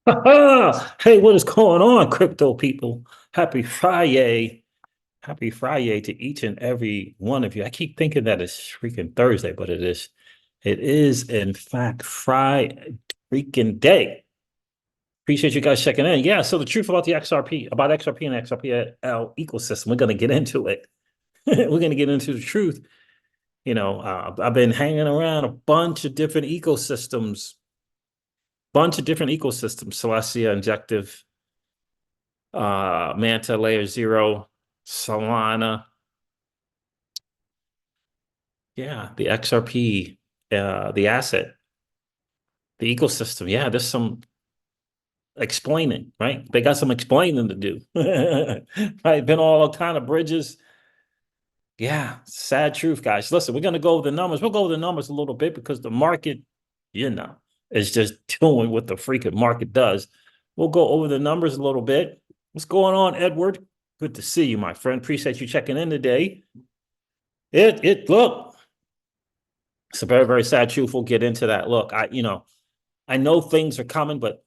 Hey, what is going on, crypto people? Happy Friday. Happy Friday to each and every one of you. I keep thinking that it's freaking Thursday, but it is. It is, in fact, Friday freaking day. Appreciate you guys checking in. Yeah, so the truth about the XRP, about XRP and XRPL ecosystem, we're going to get into it. We're going to get into the truth. I've been hanging around a bunch of different ecosystems, Celestia, Injective, Manta, Layer Zero, Solana. Yeah, the XRP, the asset, the ecosystem. Yeah, there's some explaining, right? They got some explaining to do. Right? Been all kind of bridges. Yeah, sad truth, guys. Listen, we're gonna go over the numbers. We'll go over the numbers a little bit because the market, you know, is just doing what the freaking market does. We'll go over the numbers a little bit. What's going on, Edward? Good to see you, my friend. Appreciate you checking in today. Look, it's a very, very sad truth. We'll get into that. Look, I know things are coming, but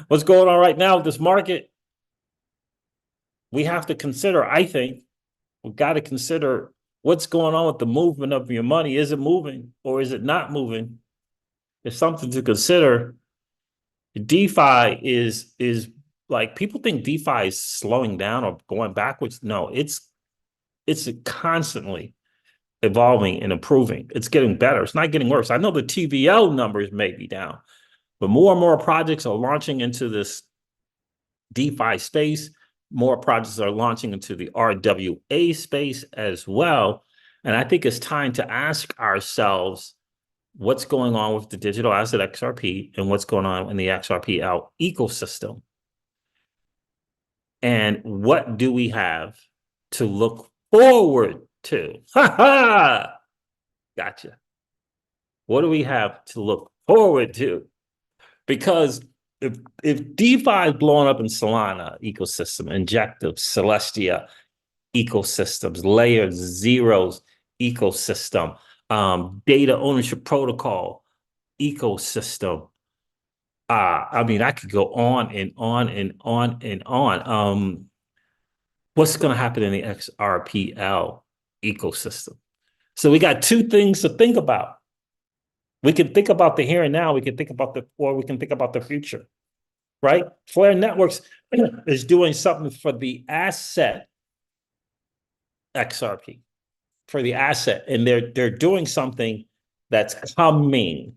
what's going on right now with this market? We have to consider, I think, we've got to consider what's going on with the movement of your money. Is it moving or is it not moving? It's something to consider. DeFi is like people think DeFi is slowing down or going backwards. No, it's constantly evolving and improving. It's getting better. It's not getting worse. I know the TVL numbers may be down, but more and more projects are launching into this DeFi space. More projects are launching into the RWA space as well. And I think it's time to ask ourselves what's going on with the digital asset XRP and what's going on in the XRPL ecosystem. And what do we have to look forward to? Ha ha! Gotcha. What do we have to look forward to? Because if DeFi is blowing up in Solana ecosystem, Injective, Celestia ecosystems, Layer Zeros ecosystem, data ownership protocol ecosystem. I mean, I could go on and on and on and on. What's going to happen in the XRPL ecosystem? So we got two things to think about. We can think about the here and now. We can think about or we can think about the future, right? Flare Networks is doing something for the asset XRP, for the asset, and they're doing something that's coming,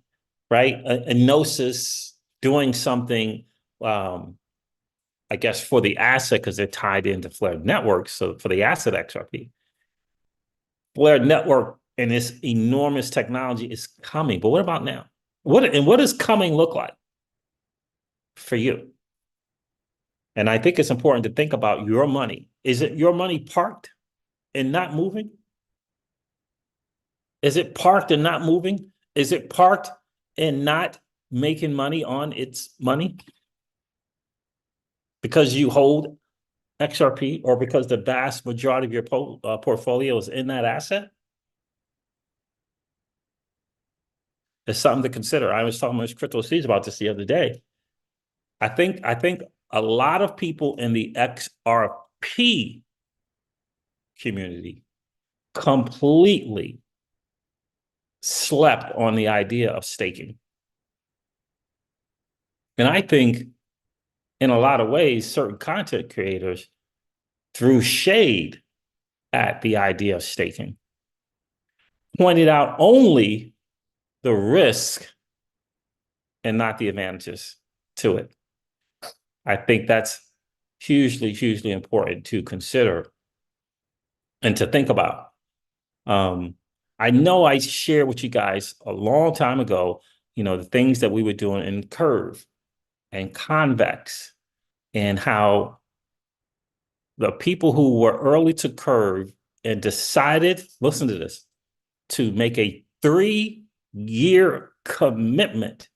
right? A Gnosis doing something, I guess, for the asset because they're tied into Flare Networks. So for the asset XRP, Flare Network and this enormous technology is coming. But what about now? What does coming look like for you? And I think it's important to think about your money. Is it your money parked and not moving? Is it parked and not moving? Is it parked and not making money on its money because you hold XRP or because the vast majority of your portfolio is in that asset? It's something to consider. I was talking with Crypto Seeds about this the other day. I think a lot of people in the XRP community completely slept on the idea of staking. And I think in a lot of ways, certain content creators threw shade at the idea of staking, pointed out only the risk and not the advantages to it. I think that's hugely, hugely important to consider and to think about. I know I shared with you guys a long time ago, the things that we were doing in Curve and Convex and how the people who were early to Curve and decided, listen to this, to make a 3-year commitment,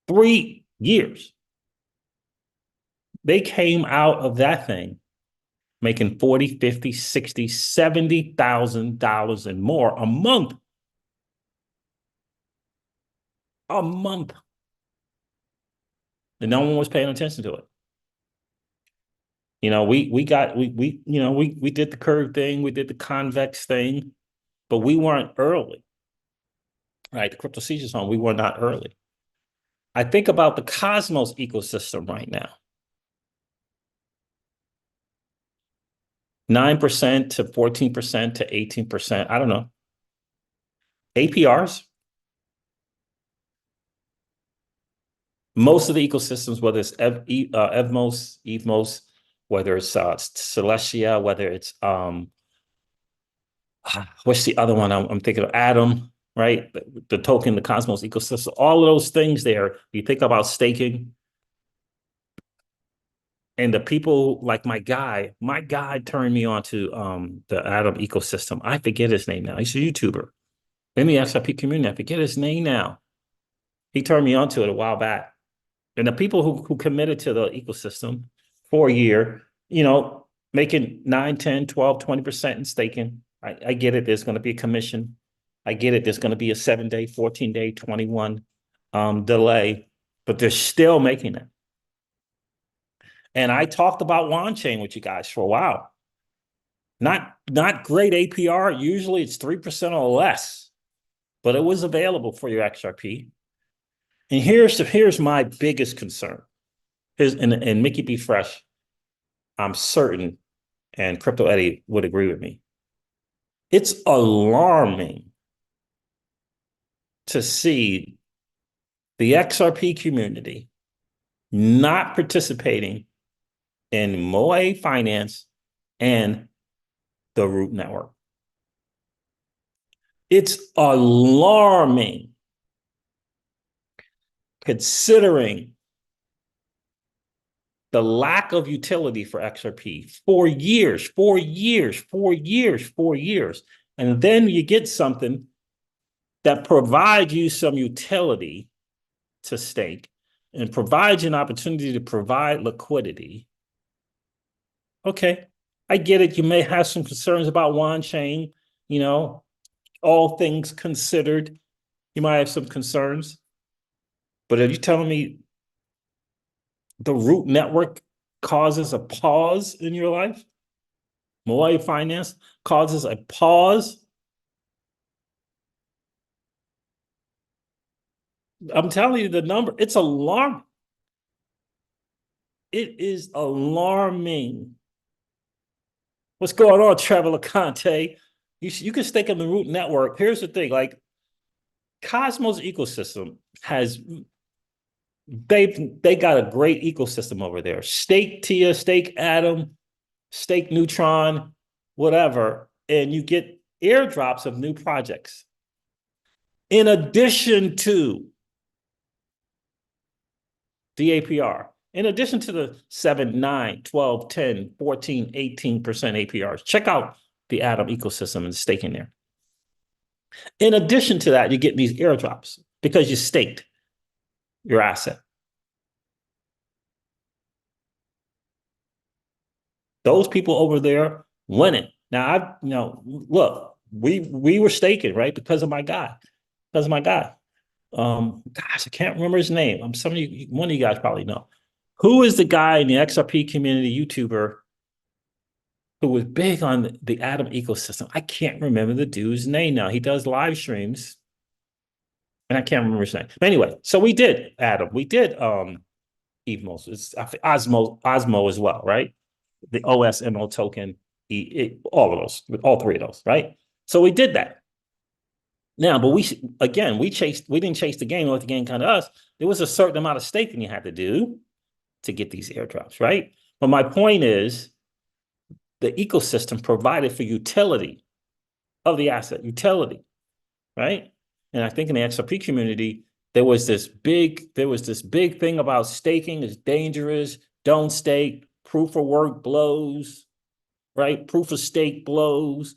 3 years. They came out of that thing making $40, $50, $60, $70,000 and more a month. A month. and no one was paying attention to it. We did the curve thing, we did the convex thing, but we weren't early, right? The crypto seizure zone, we were not early. I think about the Cosmos ecosystem right now. 9% to 14% to 18%. I don't know. APRs. Most of the ecosystems, whether it's Evmos, whether it's Celestia, whether it's what's the other one? I'm thinking of Atom, right? The token, the Cosmos ecosystem, all of those things there. You think about staking, and the people like my guy turned me on to the Atom ecosystem. I forget his name now. He's a YouTuber in the XRP community. I forget his name now. He turned me onto it a while back. And the people who committed to the ecosystem for a year, making 9, 10, 12, 20% in staking. I get it. There's going to be a commission. I get it. There's going to be a 7-day, 14-day, 21 delay, but they're still making it. And I talked about Wand Chain with you guys for a while. Not great APR. Usually it's 3% or less, but it was available for your XRP. And here's my biggest concern. And Mickey B. Fresh, I'm certain, and Crypto Eddie would agree with me. It's alarming to see the XRP community not participating in Moe Finance and the Root Network. It's alarming, considering the lack of utility for XRP for years. And then you get something that provides you some utility to stake and provides you an opportunity to provide liquidity. Okay, I get it. You may have some concerns about Wand Chain, all things considered, you might have some concerns. But are you telling me the Root Network causes a pause in your life? Moe Finance causes a pause? I'm telling you the number, it's alarming. It is alarming. What's going on, Trevor LeConte? You can stake in the Root Network. Here's the thing, like Cosmos ecosystem they got a great ecosystem over there. Stake Tia, stake Atom, stake Neutron, whatever, and you get airdrops of new projects. In addition to the APR, in addition to the 7, 9, 12, 10, 14, 18% APRs, check out the Atom ecosystem and staking there. In addition to that, you get these airdrops because you staked your asset. Those people over there winning. Now, look, we were staking, right? Because of my guy. Gosh, I can't remember his name. One of you guys probably know. Who is the guy in the XRP community, YouTuber, who was big on the Atom ecosystem? I can't remember the dude's name now. He does live streams, and I can't remember his name. But anyway, so we did Atom. We did Evmos. It's Osmo as well, right? The OSMO token, all of those, all three of those, right? So we did that. Now, but we didn't chase the game, let the game come to us. There was a certain amount of staking you had to do to get these airdrops, right? But my point is, the ecosystem provided for utility of the asset, utility, right? And I think in the XRP community, there was this big thing about staking is dangerous, don't stake, proof of work blows, right? Proof of stake blows.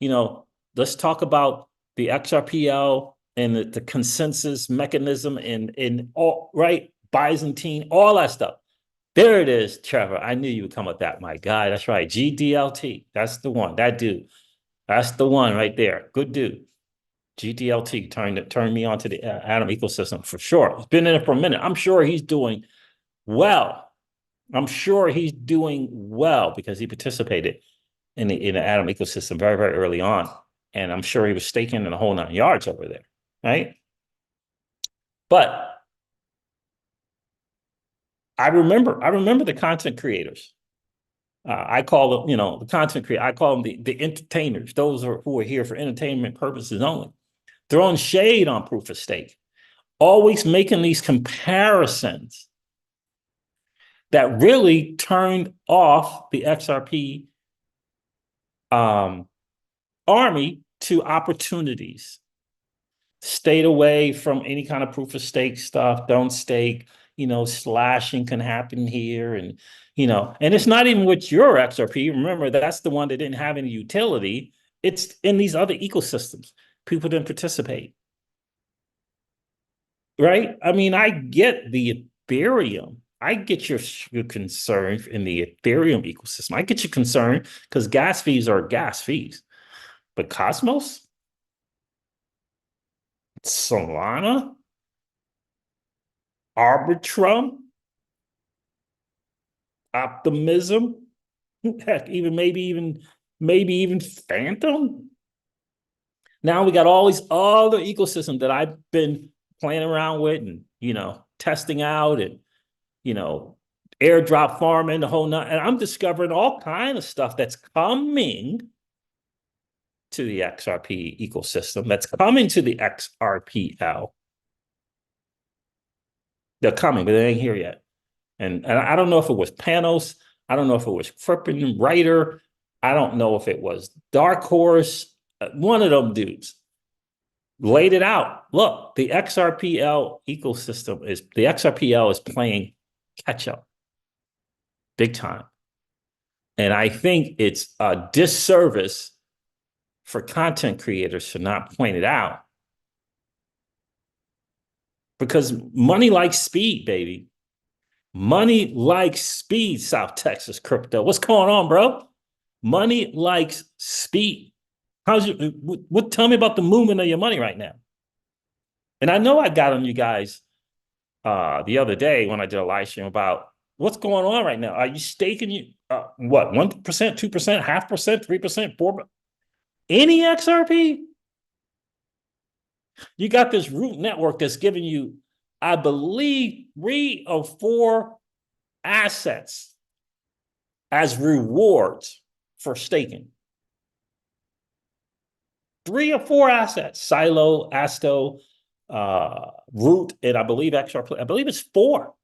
Let's talk about the XRPL and the consensus mechanism and all, right? Byzantine, all that stuff. There it is, Trevor. I knew you would come with that, my guy. That's right. GDLT. That's the one. That dude. That's the one right there. Good dude. GDLT turned me on to the Atom ecosystem for sure. He's been in it for a minute. I'm sure he's doing well. I'm sure he's doing well because he participated in the Atom ecosystem very, very early on. And I'm sure he was staking in the whole 9 yards over there, right? But I remember the content creators. I call them, the content creator. I call them the entertainers. Those who are here for entertainment purposes only. Throwing shade on proof of stake, always making these comparisons that really turned off the XRP um, army to opportunities. Stayed away from any kind of proof of stake stuff. Don't stake. Slashing can happen here, and it's not even with your XRP. Remember, that's the one that didn't have any utility. It's in these other ecosystems. People didn't participate, right? I mean, I get the Ethereum. I get your concern in the Ethereum ecosystem. I get your concern because gas fees are gas fees. But Cosmos, Solana, Arbitrum, Optimism, heck, maybe even Phantom. Now we got all these other ecosystems that I've been playing around with and testing out and you know airdrop farming the whole nut. And I'm discovering all kind of stuff that's coming to the XRP ecosystem, that's coming to the XRPL. They're coming, but they ain't here yet. And I don't know if it was Panos. I don't know if it was Frippin Writer. I don't know if it was Dark Horse. One of them dudes laid it out. Look, the XRPL is playing catch up big time. And I think it's a disservice for content creators to not point it out. Because money likes speed, baby. Money likes speed, South Texas crypto. What's going on, bro? Money likes speed. Tell me about the movement of your money right now. And I know I got on you guys the other day when I did a live stream about what's going on right now. Are you staking you what 1%, 2%, 0.5%, 3%, 4%? Any XRP? You got this root network that's giving you, I believe, 3 or 4 assets as rewards for staking. 3 or 4 assets: Silo, Asto, Root, and I believe XRP. I believe it's 4.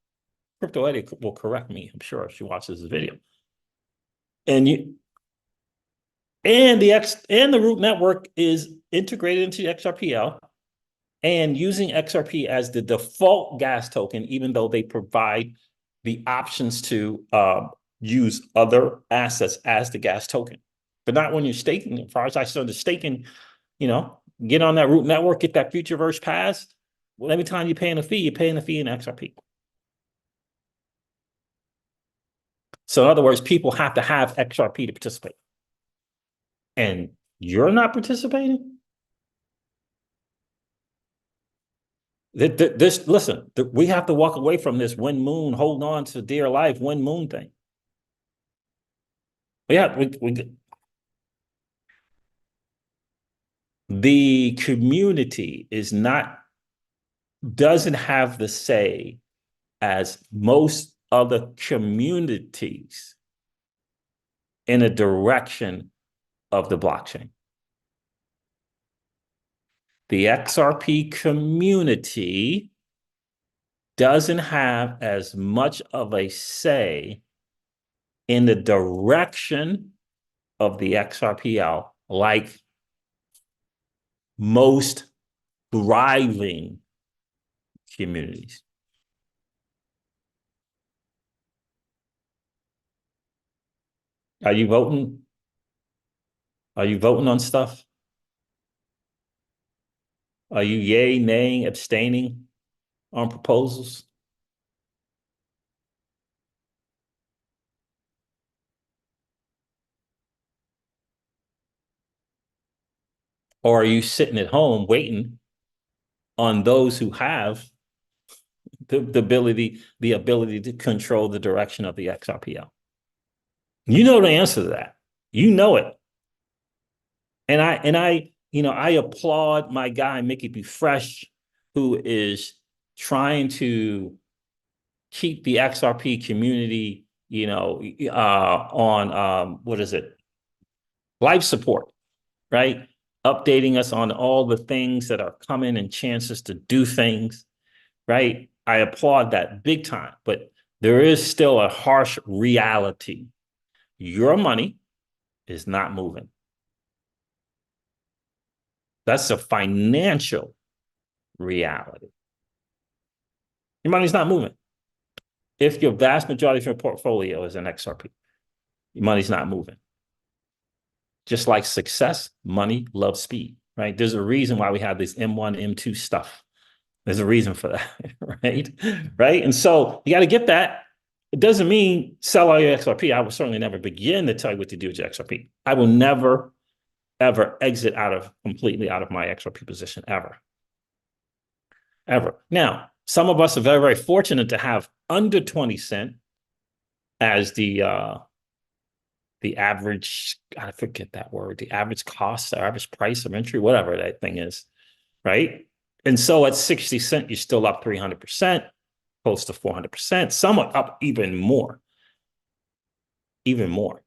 Crypto Eddie will correct me, I'm sure, if she watches this video. And the Root network is integrated into XRPL and using XRP as the default gas token, even though they provide the options to use other assets as the gas token, but not when you're staking. As far as I started staking, get on that Root network, get that future verse pass. Well, every time you're paying a fee, you're paying a fee in XRP. So in other words, people have to have XRP to participate. And you're not participating? Listen, we have to walk away from this Win Moon, hold on to dear life, Win Moon thing. Yeah, the community doesn't have the say as most other communities in a direction of the blockchain. The XRP community doesn't have as much of a say in the direction of the XRPL like most thriving communities. Are you voting? Are you voting on stuff? Are you yay, naying, abstaining on proposals? Or are you sitting at home waiting on those who have the ability to control the direction of the XRPL? You know the answer to that. You know it. I applaud my guy, Mickey B. Fresh, who is trying to keep the XRP community, on what is it? Life support, right? Updating us on all the things that are coming and chances to do things, right? I applaud that big time, but there is still a harsh reality. Your money is not moving. That's a financial reality. Your money's not moving. If your vast majority of your portfolio is in XRP, your money's not moving. Just like success, money loves speed, right? There's a reason why we have this M1, M2 stuff. There's a reason for that, right? Right. And so you got to get that. It doesn't mean sell all your XRP. I will certainly never begin to tell you what to do with your XRP. I will never, ever exit completely out of my XRP position, ever. Ever. Now, some of us are very, very fortunate to have under 20 cent as the average, I forget that word, the average cost, or average price of entry, whatever that thing is, right? And so at 60 cent, you're still up 300%, close to 400%. Some are up even more. Even more.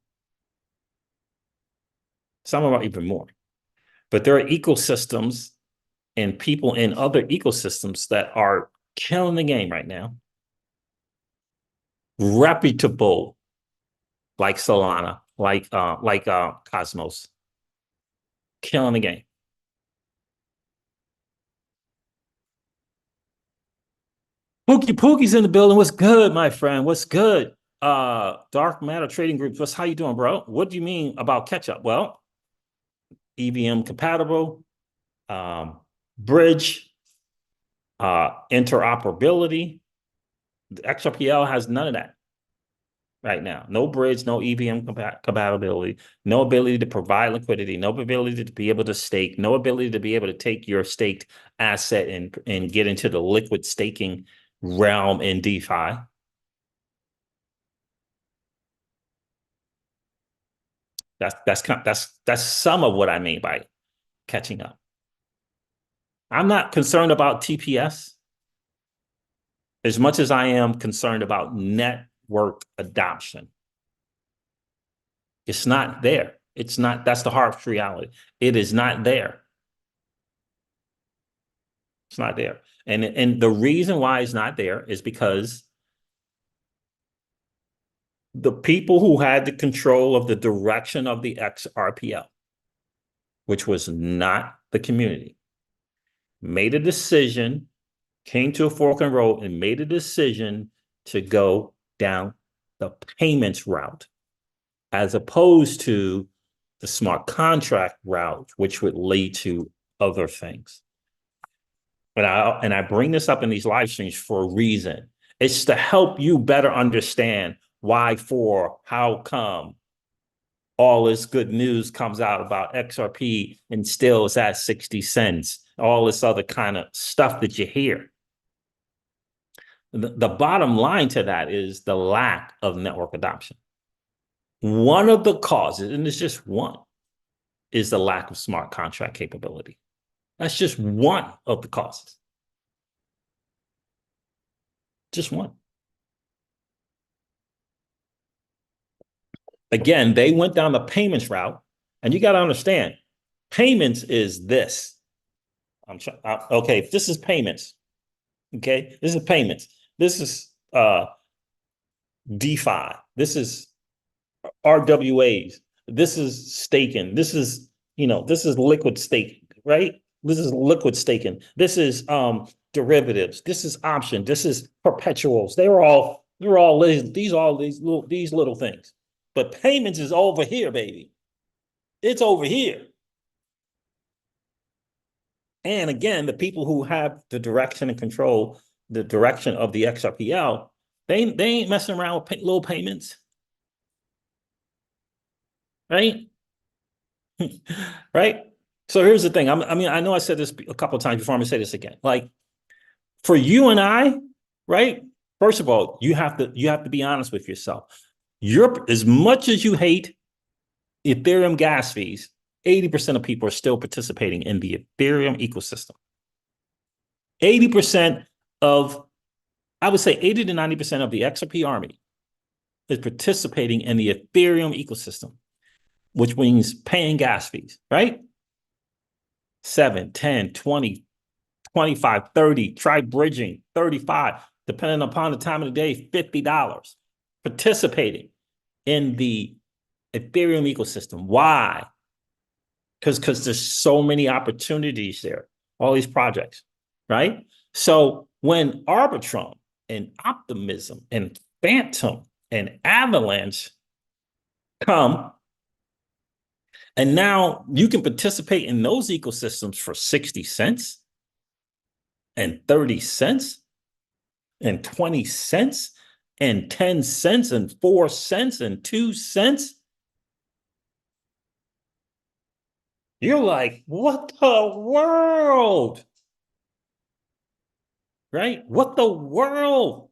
Some are up even more. But there are ecosystems and people in other ecosystems that are killing the game right now. Reputable, like Solana, like Cosmos, killing the game. Pookie's in the building. What's good, my friend? What's good? Dark Matter Trading Group. How you doing, bro? What do you mean about catch up? Well, EVM compatible, bridge, interoperability. The XRPL has none of that right now. No bridge, no EVM compatibility, no ability to provide liquidity, no ability to be able to stake, no ability to be able to take your staked asset and get into the liquid staking realm in DeFi. That's some of what I mean by catching up. I'm not concerned about TPS as much as I am concerned about network adoption. It's not there. It's not, that's the harsh reality. It is not there. It's not there. And the reason why it's not there is because the people who had the control of the direction of the XRPL, which was not the community, made a decision, came to a fork in the road and made a decision to go down the payments route, as opposed to the smart contract route, which would lead to other things. And I bring this up in these live streams for a reason. It's to help you better understand why, how come all this good news comes out about XRP and still is at 60 cents, all this other kind of stuff that you hear. The bottom line to that is the lack of network adoption. One of the causes, and it's just one, is the lack of smart contract capability. That's just one of the causes. Just one. Again, they went down the payments route, and you got to understand, payments is this. Okay, this is payments. Okay, this is payments. This is DeFi. This is RWAs. This is staking. This is, this is liquid staking, right? This is liquid staking. This is derivatives. This is option. This is perpetuals. They're all these little things. But payments is over here, baby. It's over here. And again, the people who have the direction and control the direction of the XRPL, they ain't messing around with little payments. Right? Right? So here's the thing. I know I said this a couple of times before. I'm gonna say this again. Like, for you and I, right? First of all, you have to be honest with yourself. As much as you hate Ethereum gas fees, 80% of people are still participating in the Ethereum ecosystem. 80% of, I would say 80 to 90% of the XRP army is participating in the Ethereum ecosystem, which means paying gas fees, right? 7, 10, 20, 25, 30, try bridging, 35, depending upon the time of the day, $50, participating in the Ethereum ecosystem. Why? Because there's so many opportunities there, all these projects, right? So when Arbitrum and Optimism and Phantom and Avalanche come, and now you can participate in those ecosystems for 60 cents and 30 cents and 20 cents and 10 cents and 4 cents and 2 cents. You're like, what the world? Right? What the world?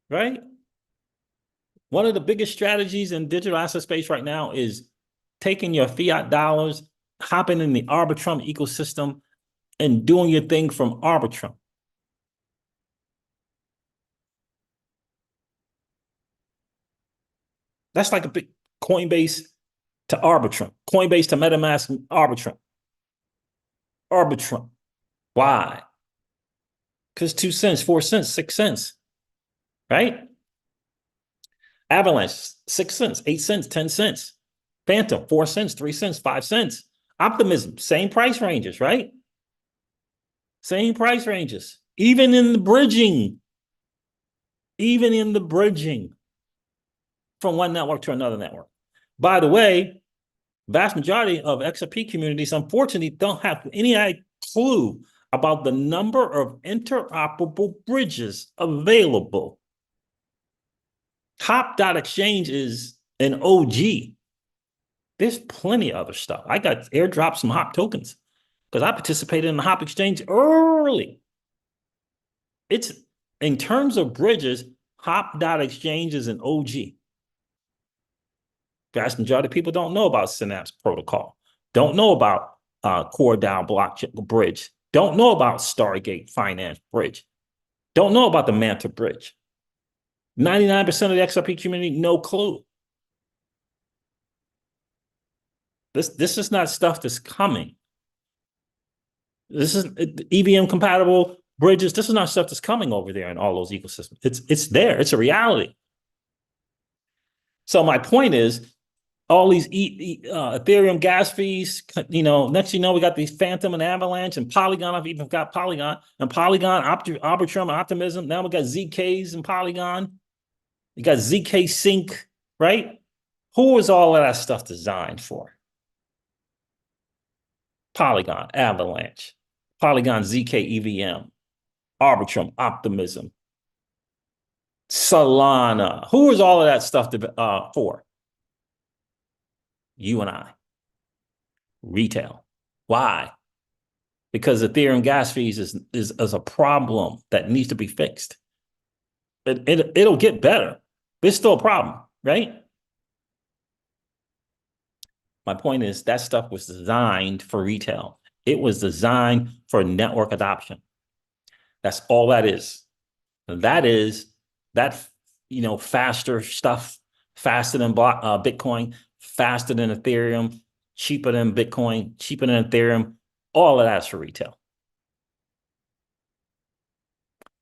Right? One of the biggest strategies in digital asset space right now is taking your fiat dollars, hopping in the Arbitrum ecosystem, and doing your thing from Arbitrum. That's like a big Coinbase to Arbitrum, Coinbase to MetaMask Arbitrum. Arbitrum. Why? Because 2 cents, 4 cents, 6 cents, right? Avalanche, 6 cents, 8 cents, 10 cents. Phantom, 4 cents, 3 cents, 5 cents. Optimism, same price ranges, right? Same price ranges. Even in the bridging from one network to another network. By the way, vast majority of XRP communities, unfortunately, don't have any clue about the number of interoperable bridges available. Hop.exchange is an OG. There's plenty of other stuff. I got airdropped some Hop tokens because I participated in the Hop exchange early. It's in terms of bridges, Hop.exchange is an OG. Vast majority of people don't know about Synapse Protocol, don't know about Core DAO blockchain bridge, don't know about Stargate Finance bridge, don't know about the Manta bridge. 99% of the XRP community, no clue. This is not stuff that's coming. This is EVM compatible bridges. This is not stuff that's coming over there in all those ecosystems. It's there. It's a reality. So my point is, all these Ethereum gas fees, next we got these Phantom and Avalanche and Polygon. I've even got Polygon and Polygon, Arbitrum, Optimism. Now we got ZKs and Polygon. You got ZK Sync, right? Who is all of that stuff designed for? Polygon, Avalanche, Polygon ZK EVM, Arbitrum, Optimism, Solana. Who is all of that stuff for? You and I. Retail. Why? Because Ethereum gas fees is a problem that needs to be fixed. It'll get better. But it's still a problem, right? My point is that stuff was designed for retail. It was designed for network adoption. That's all that is. And that is that, faster stuff, faster than Bitcoin, faster than Ethereum, cheaper than Bitcoin, cheaper than Ethereum. All of that's for retail.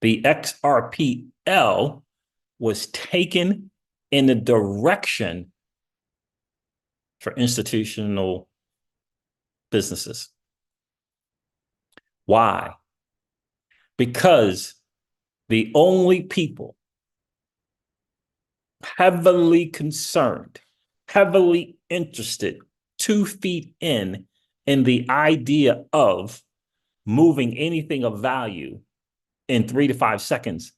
The XRPL was taken in the direction for institutional businesses. Why? Because the only people heavily concerned, heavily interested, 2 feet in the idea of moving anything of value in 3 to 5 seconds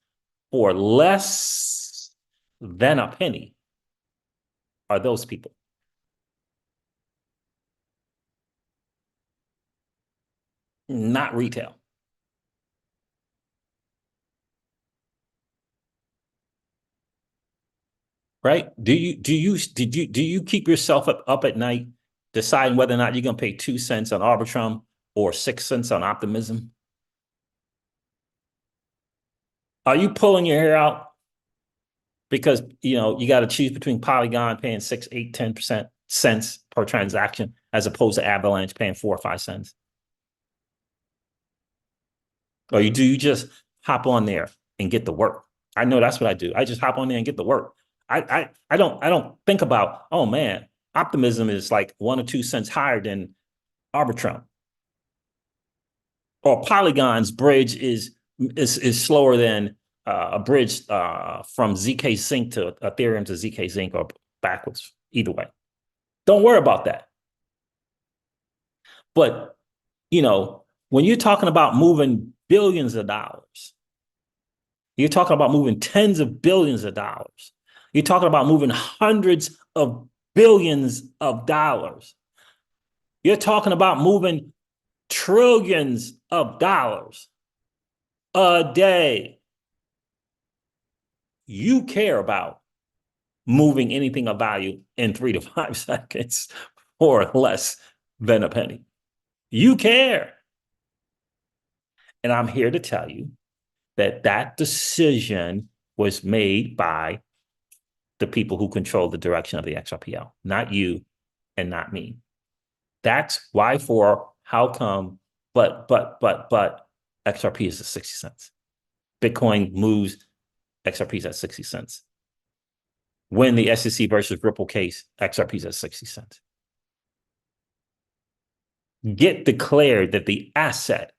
for less than a penny are those people. Not retail. right? Do you keep yourself up at night deciding whether or not you're going to pay 2 cents on Arbitrum or 6 cents on Optimism? Are you pulling your hair out because you got to choose between Polygon paying 6, 8, 10% cents per transaction as opposed to Avalanche paying 4 or 5 cents? Or do you just hop on there and get the work? I know that's what I do. I just hop on there and get the work. I don't think about, oh man, Optimism is like 1 or 2 cents higher than Arbitrum. Or Polygon's bridge is slower than a bridge from ZK Sync to Ethereum to ZK Sync or backwards. Either way, don't worry about that. But when you're talking about moving billions of dollars, you're talking about moving tens of billions of dollars. You're talking about moving hundreds of billions of dollars. You're talking about moving trillions of dollars a day. You care about moving anything of value in 3 to 5 seconds or less than a penny. You care. And I'm here to tell you that decision was made by the people who control the direction of the XRPL, not you and not me. That's why, for, how come, but XRP is at 60 cents. Bitcoin moves, XRP is at 60 cents. When the SEC versus Ripple case, XRP is at 60 cents. Get declared that the asset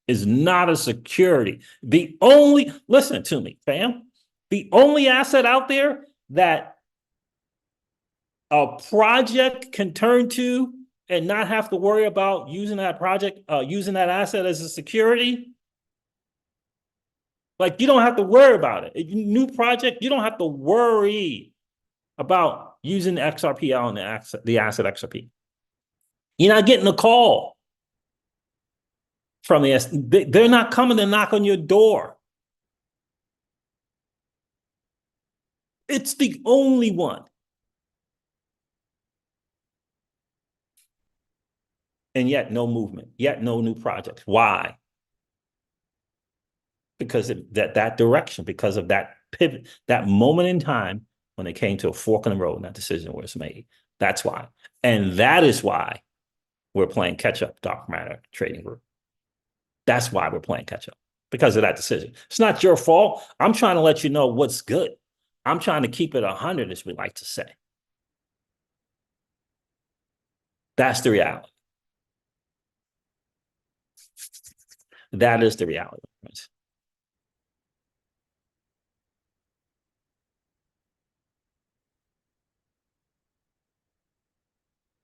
is not a security. Listen to me, fam. The only asset out there that a project can turn to and not have to worry about using that asset as a security, like, you don't have to worry about it. New project, you don't have to worry about using the XRPL and the asset XRP. You're not getting a call from they're not coming to knock on your door. It's the only one. And yet no movement, yet no new projects. Why? Because of that direction, because of that pivot, that moment in time when it came to a fork in the road and that decision was made. That's why. And that is why we're playing catch-up, Dark Matter Trading Group. That's why we're playing catch-up, because of that decision. It's not your fault. I'm trying to let you know what's good. I'm trying to keep it 100, as we like to say. That's the reality. That is the reality.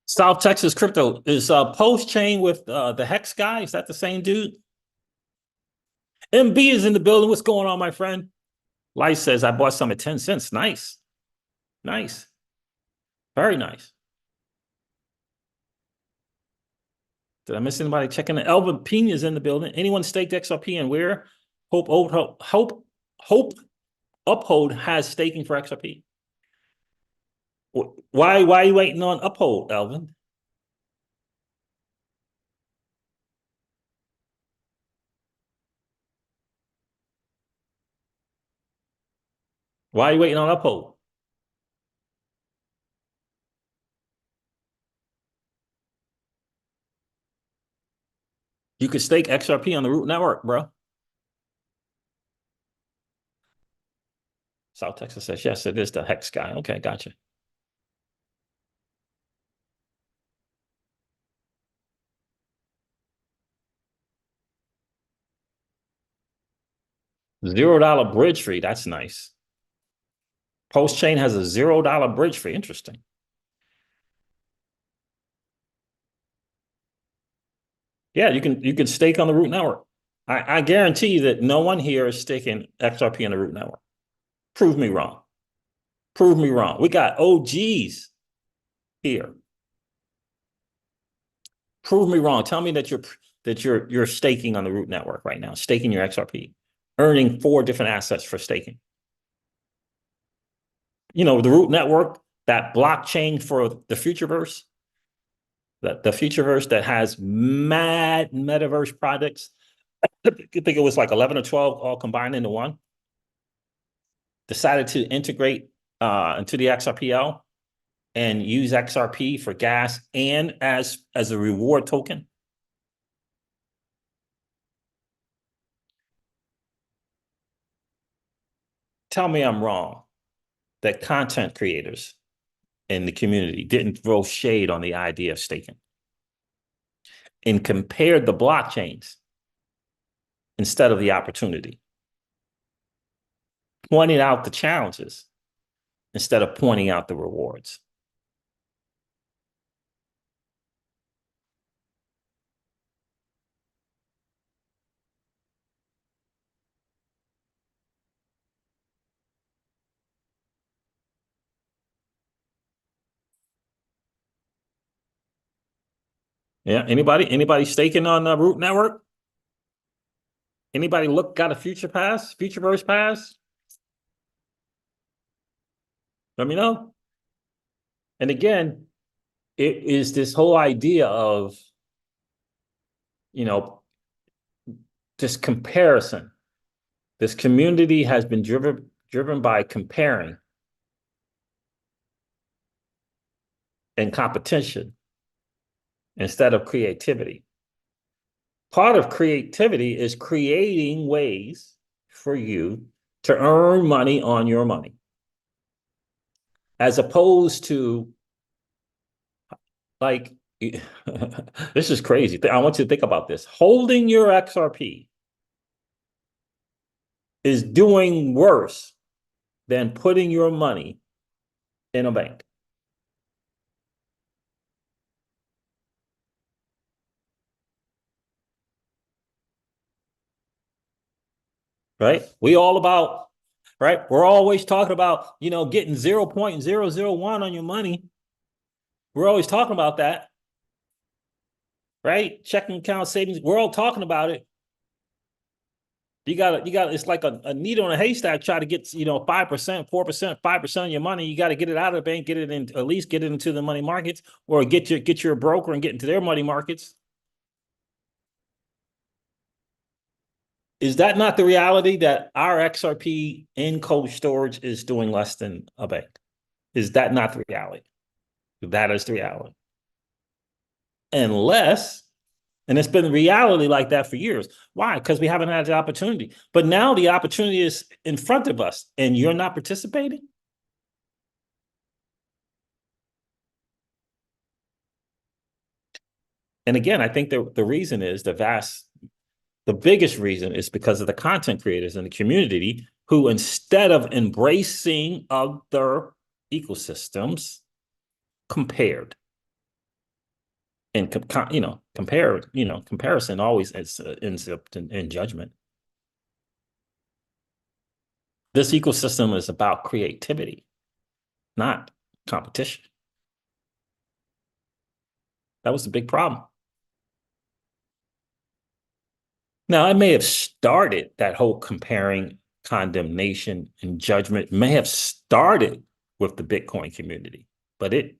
South Texas Crypto is Post Chain with the Hex guy. Is that the same dude? MB is in the building. What's going on, my friend? Light says, I bought some at 10 cents. Nice. Nice. Very nice. Did I miss anybody checking in? Elvin Pena is in the building. Anyone staked XRP and where? Hope Uphold has staking for XRP. Why are you waiting on Uphold, Elvin? Why are you waiting on Uphold? You could stake XRP on the Root Network, bro. South Texas says, yes, it is the Hex guy. Okay, gotcha. $0 bridge fee. That's nice. Post Chain has a $0 bridge fee. Interesting. Yeah, you can stake on the Root Network. I guarantee you that no one here is staking XRP on the Root Network. Prove me wrong. Prove me wrong. We got OGs here. Prove me wrong. Tell me that you're staking on the Root Network right now, staking your XRP, earning 4 different assets for staking. the root network, that blockchain for the futureverse, the futureverse that has mad metaverse projects. I think it was like 11 or 12 all combined into one. Decided to integrate into the XRPL and use XRP for gas and as a reward token. Tell me I'm wrong that content creators in the community didn't throw shade on the idea of staking and compared the blockchains instead of the opportunity, pointing out the challenges instead of pointing out the rewards. Yeah. Anybody staking on the Root Network? Anybody got a futureverse pass? Let me know. And again, it is this whole idea of, this comparison. This community has been driven by comparing and competition instead of creativity. Part of creativity is creating ways for you to earn money on your money, as opposed to like, this is crazy. I want you to think about this. Holding your XRP is doing worse than putting your money in a bank. Right? We're always talking about, getting 0.001 on your money. We're always talking about that. Right? Checking account savings. We're all talking about it. You got it's like a needle in a haystack, try to get, 5%, 4%, 5% of your money. You got to get it out of the bank, get it in, at least get it into the money markets, or get your broker and get into their money markets. Is that not the reality that our XRP in cold storage is doing less than a bank? Is that not the reality? That is the reality. Unless, and it's been the reality like that for years. Why? Because we haven't had the opportunity. But now the opportunity is in front of us and you're not participating. And again, I think the reason is the biggest reason is because of the content creators in the community who, instead of embracing other ecosystems, compared. And comparison always ends up in judgment. This ecosystem is about creativity, not competition. That was the big problem. Now, I may have started that whole comparing, condemnation, and judgment may have started with the Bitcoin community, but it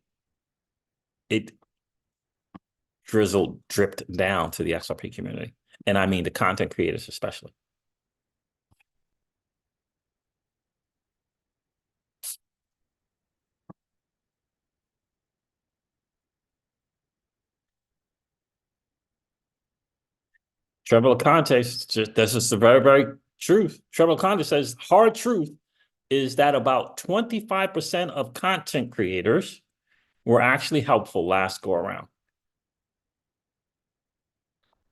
dripped down to the XRP community. And I mean the content creators especially. Trevor Conte, this is the very, very truth. Trevor Conte says hard truth is that about 25% of content creators were actually helpful last go around.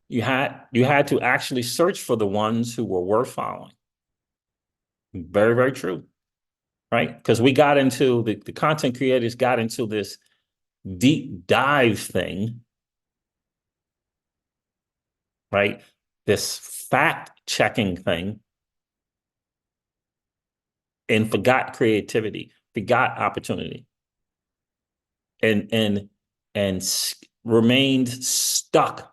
You had to actually search for the ones who were worth following. Very, very true. Right? Because we got into the content creators got into this deep dive thing, right? This fact checking thing, and forgot creativity, forgot opportunity, and remained stuck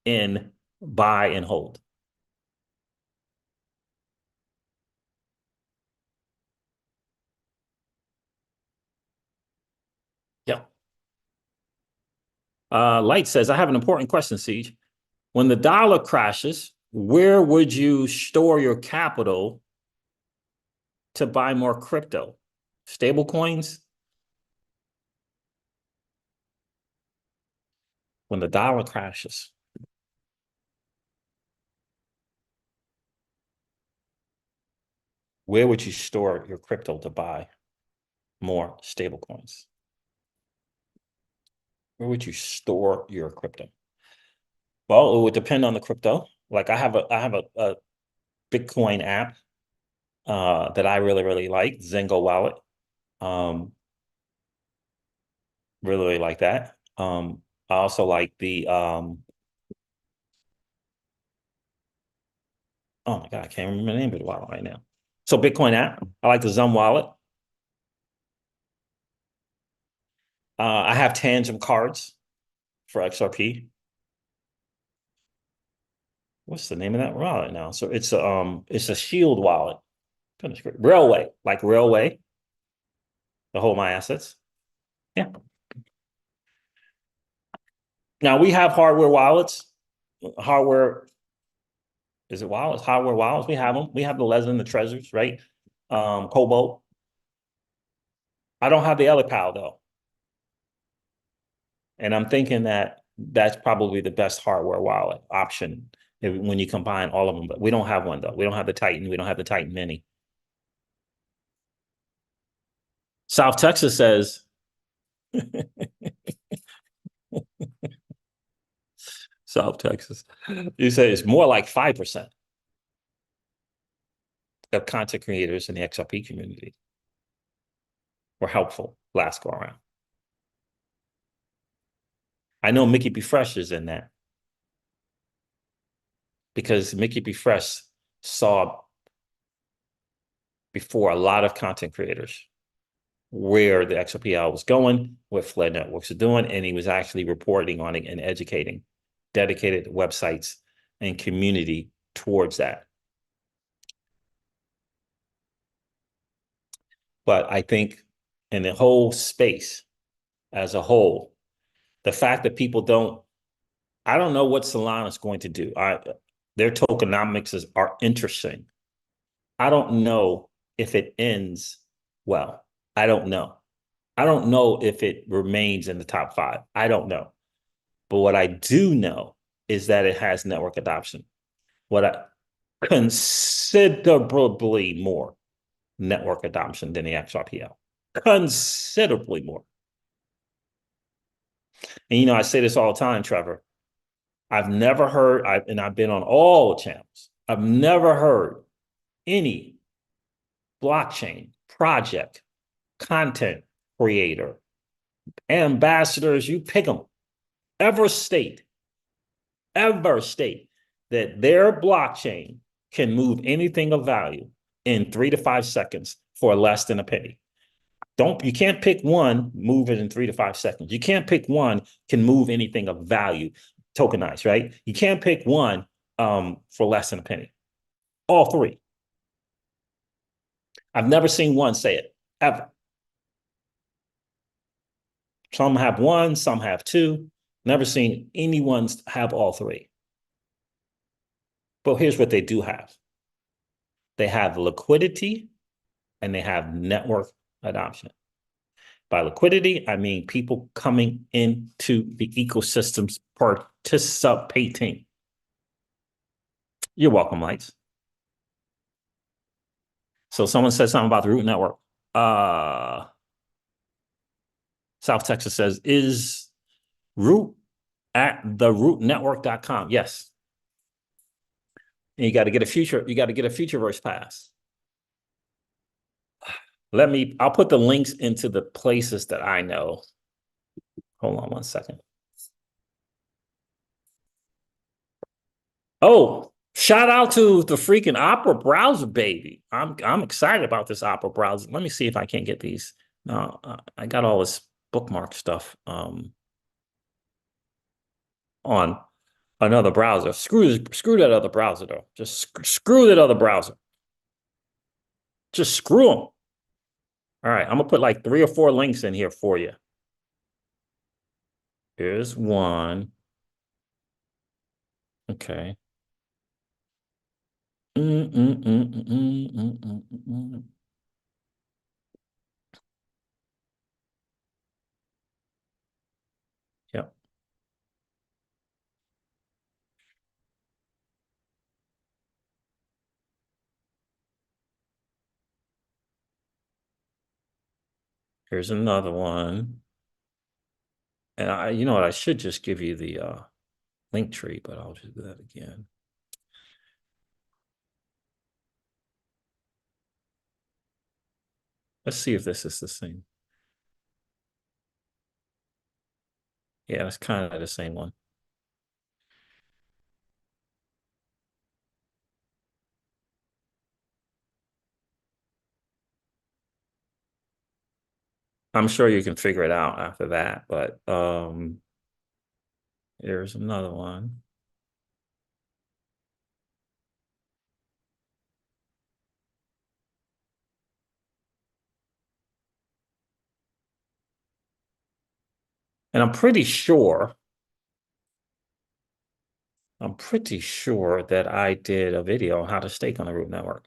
in buy and hold. Light says, I have an important question, Siege. When the dollar crashes, where would you store your capital to buy more crypto? Stable coins? When the dollar crashes, where would you store your crypto to buy more stable coins? Where would you store your crypto? Well, it would depend on the crypto. Like I have a Bitcoin app that I really like, Zengo Wallet. Um, really like that. I also like the oh my God, I can't remember the name of the wallet right now. So Bitcoin app. I like the Zum wallet. I have Tangent cards for XRP. What's the name of that wallet now? So it's a Shield wallet. Goodness gracious. Railway, like Railway, to hold my assets. Yeah. Now we have hardware wallets. Hardware, is it wallets? Hardware wallets. We have them. We have the Ledger and the Treasures, right? Cobalt. I don't have the other pal though. And I'm thinking that that's probably the best hardware wallet option when you combine all of them. But we don't have one though. We don't have the Titan. We don't have the Titan Mini. South Texas says, South Texas, you say it's more like 5% of content creators in the XRP community were helpful last go around. I know Mickey B. Fresh is in that because Mickey B. Fresh saw before a lot of content creators where the XRPL was going, what Fled Networks are doing, and he was actually reporting on it and educating dedicated websites and community towards that. But I think in the whole space as a whole, the fact that people don't, I don't know what Solana is going to do. Their tokenomics are interesting. I don't know if it ends well. I don't know. I don't know if it remains in the top 5. I don't know. But what I do know is that it has network adoption. Considerably more network adoption than the XRPL. Considerably more. And I say this all the time, Trevor. I've never heard, and I've been on all the channels. I've never heard any blockchain project, content creator, ambassadors, you pick them, ever state that their blockchain can move anything of value in 3 to 5 seconds for less than a penny. You can't pick one, move it in 3 to 5 seconds. You can't pick one can move anything of value, tokenized, right? You can't pick one for less than a penny. All 3. I've never seen one say it, ever. Some have 1, some have 2. Never seen anyone have all 3. But here's what they do have. They have liquidity and they have network adoption. By liquidity, I mean people coming into the ecosystems participating. You're welcome, Lights. So someone said something about the root network. South Texas says, is root at therootnetwork.com? Yes. And you got to get a Futureverse pass. I'll put the links into the places that I know. Hold on one second. Oh, shout out to the freaking Opera browser, baby. I'm excited about this Opera browser. Let me see if I can get these. No, I got all this bookmark stuff on another browser. Screw that other browser though. Just screw that other browser. Just screw them. All right, I'm gonna put like 3 or 4 links in here for you. Here's one. Okay. Mm, mm, mm, mm, mm, mm, mm, mm, mm. Yep. Here's another one. And you know what? I should just give you the link tree, but I'll just do that again. Let's see if this is the same. Yeah, it's kind of the same one. I'm sure you can figure it out after that, but here's another one. And I'm pretty sure that I did a video on how to stake on the Root Network.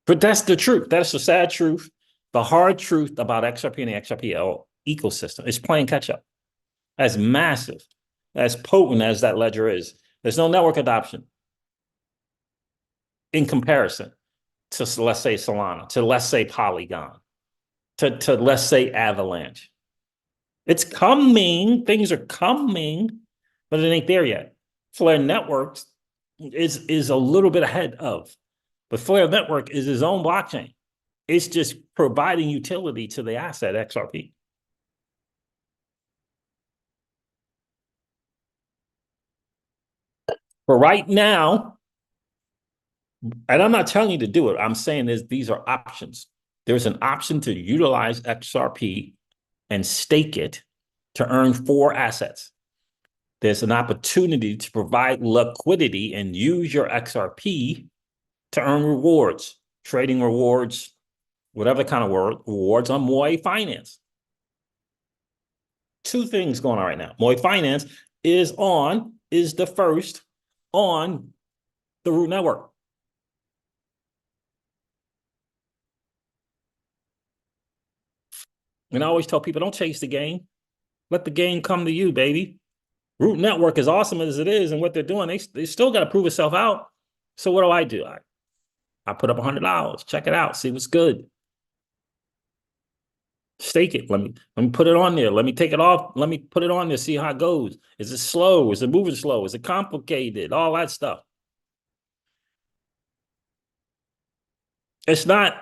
But that's the truth. That's the sad truth. The hard truth about XRP and the XRPL ecosystem is playing catch up. As massive, as potent as that ledger is, there's no network adoption in comparison to, let's say, Solana, to, let's say, Polygon, to let's say, Avalanche. It's coming. Things are coming, but it ain't there yet. Flare Networks is a little bit ahead of, but Flare Network is its own blockchain. It's just providing utility to the asset XRP. But right now, and I'm not telling you to do it, I'm saying these are options. There's an option to utilize XRP and stake it to earn 4 assets. There's an opportunity to provide liquidity and use your XRP to earn rewards, trading rewards, whatever kind of rewards on Moy Finance. 2 things going on right now. Moy Finance is the first on the Root Network. And I always tell people, don't chase the game. Let the game come to you, baby. Root Network, as awesome as it is and what they're doing, they still got to prove itself out. So what do? I put up $100. Check it out. See what's good. Stake it. Let me put it on there. Let me take it off. Let me put it on there. See how it goes. Is it slow? Is it moving slow? Is it complicated? All that stuff. It's not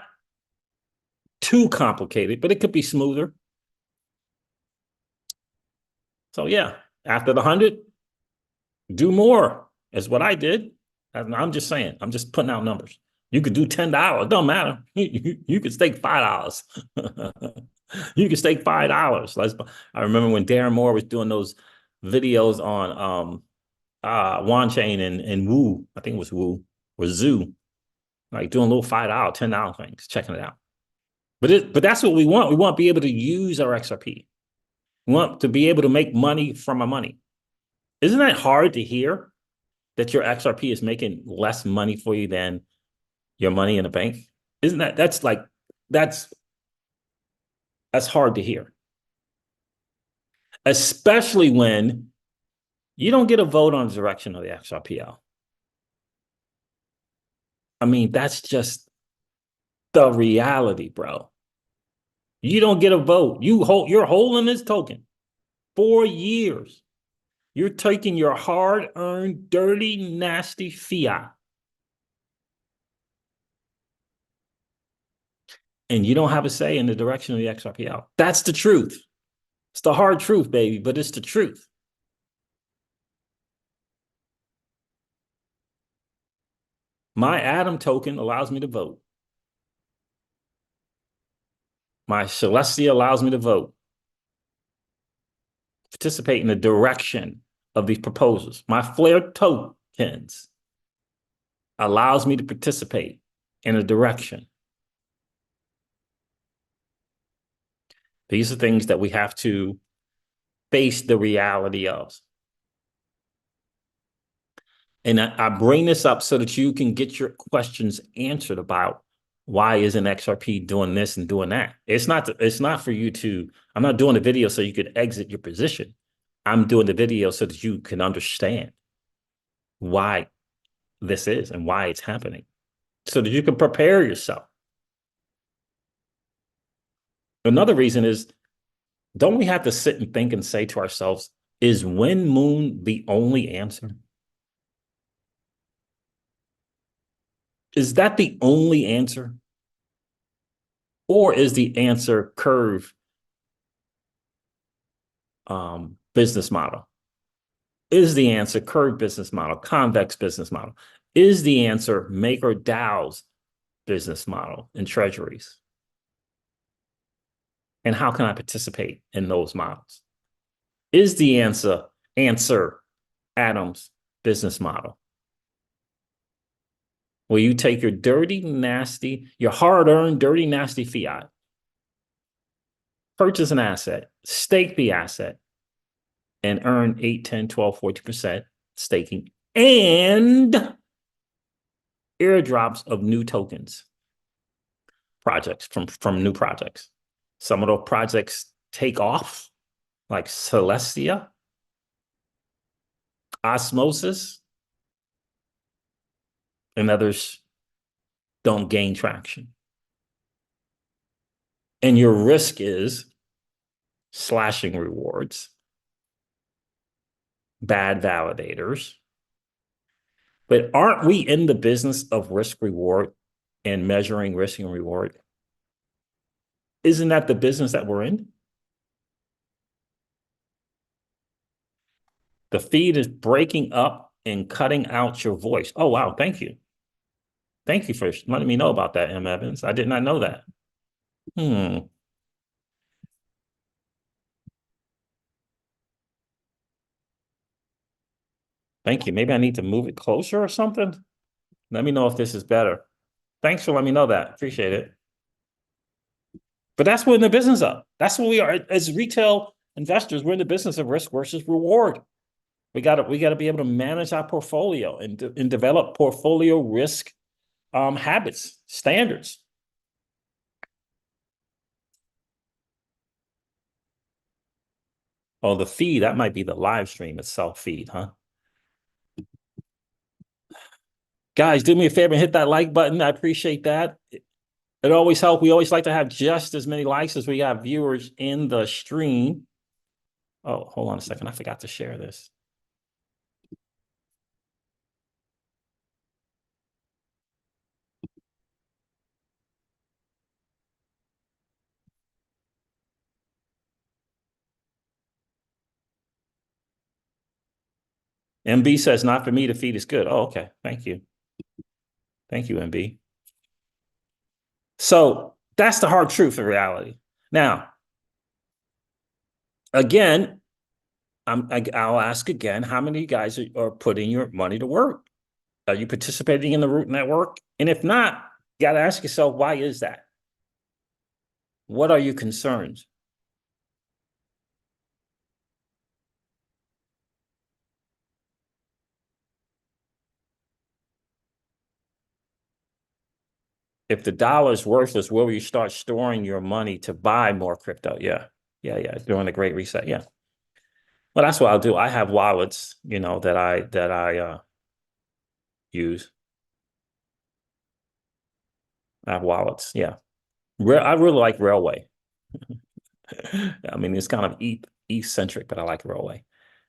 too complicated, but it could be smoother. So yeah, after the 100, do more is what I did. I'm just saying, I'm just putting out numbers. You could do $10. It don't matter. You could stake $5. You could stake $5. I remember when Darren Moore was doing those videos on Wan Chain and Woo. I think it was Woo or Zoo, like doing little $5, $10 things, checking it out. But that's what we want. We want to be able to use our XRP. We want to be able to make money from our money. Isn't that hard to hear? That your XRP is making less money for you than your money in a bank? Isn't that's hard to hear. Especially when you don't get a vote on the direction of the XRPL. I mean, that's just the reality, bro. You don't get a vote. You're holding this token 4 years. You're taking your hard-earned, dirty, nasty fiat. And you don't have a say in the direction of the XRPL. That's the truth. It's the hard truth, baby, but it's the truth. My Atom token allows me to vote. My Celestia allows me to vote. Participate in the direction of these proposals. My Flare tokens allows me to participate in a direction. These are things that we have to face the reality of. And I bring this up so that you can get your questions answered about why isn't XRP doing this and doing that. It's not for you to, I'm not doing the video so you could exit your position. I'm doing the video so that you can understand why this is and why it's happening, so that you can prepare yourself. Another reason is, don't we have to sit and think and say to ourselves, is Wind Moon the only answer? Is that the only answer? Or is the answer curve business model? Is the answer curve business model, convex business model? Is the answer Maker DAO's business model and treasuries? And how can I participate in those models? Is the answer Adam's business model? Will you take your dirty, nasty, your hard-earned, dirty, nasty fiat, purchase an asset, stake the asset, and earn 8, 10, 12, 40% staking and airdrops of new tokens, projects from new projects? Some of those projects take off, like Celestia, Osmosis, and others don't gain traction. And your risk is slashing rewards, bad validators. But aren't we in the business of risk reward and measuring risk and reward? Isn't that the business that we're in? The feed is breaking up and cutting out your voice. Oh, wow. Thank you. Thank you for letting me know about that, M. Evans. I did not know that. Thank you. Maybe I need to move it closer or something. Let me know if this is better. Thanks for letting me know that. Appreciate it. But that's what we're in the business of. That's what we are as retail investors. We're in the business of risk versus reward. We got to be able to manage our portfolio and develop portfolio risk habits, standards. Oh, the feed, that might be the live stream itself feed, huh? Guys, do me a favor and hit that like button. I appreciate that. It always helps. We always like to have just as many likes as we have viewers in the stream. Oh, hold on a second. I forgot to share this. MB says, not for me, the feed is good. Oh, okay. Thank you. Thank you, MB. So that's the hard truth of reality. Now, again, I'll ask again, how many of you guys are putting your money to work? Are you participating in the Root Network? And if not, you got to ask yourself, why is that? What are your concerns? If the dollar is worthless, will you start storing your money to buy more crypto? Yeah. During the Great Reset. Yeah. Well, that's what I'll do. I have wallets, that I use. I have wallets. Yeah. I really like Railway. I mean, it's kind of ETH centric, but I like Railway.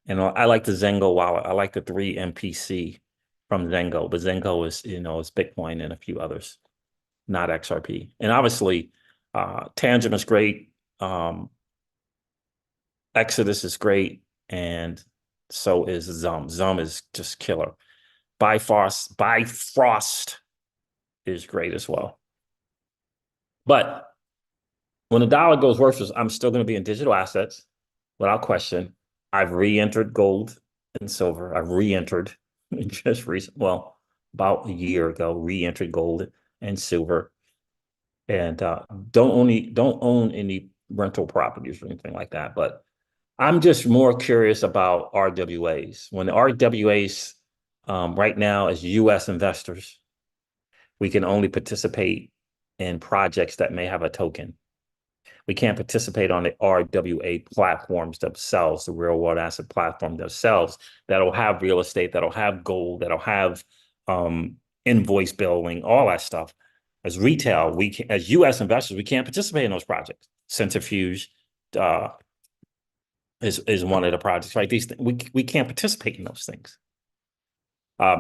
And I like the Zengo wallet. I like the 3 MPC from Zengo, but Zengo is, is Bitcoin and a few others, not XRP. And obviously, Tangent is great. Exodus is great. And so is Zum. Zum is just killer. Bifrost is great as well. But when the dollar goes worthless, I'm still going to be in digital assets without question. I've re-entered gold and silver. I've re-entered just recently, well, about a year ago, re-entered gold and silver. And don't own any rental properties or anything like that. But I'm just more curious about RWAs. When the RWAs right now, as U.S. investors, we can only participate in projects that may have a token. We can't participate on the RWA platforms themselves, the real world asset platform themselves, that'll have real estate, that'll have gold, that'll have invoice billing, all that stuff. As retail, we can, as U.S. investors, we can't participate in those projects. Centrifuge is one of the projects, right? We can't participate in those things.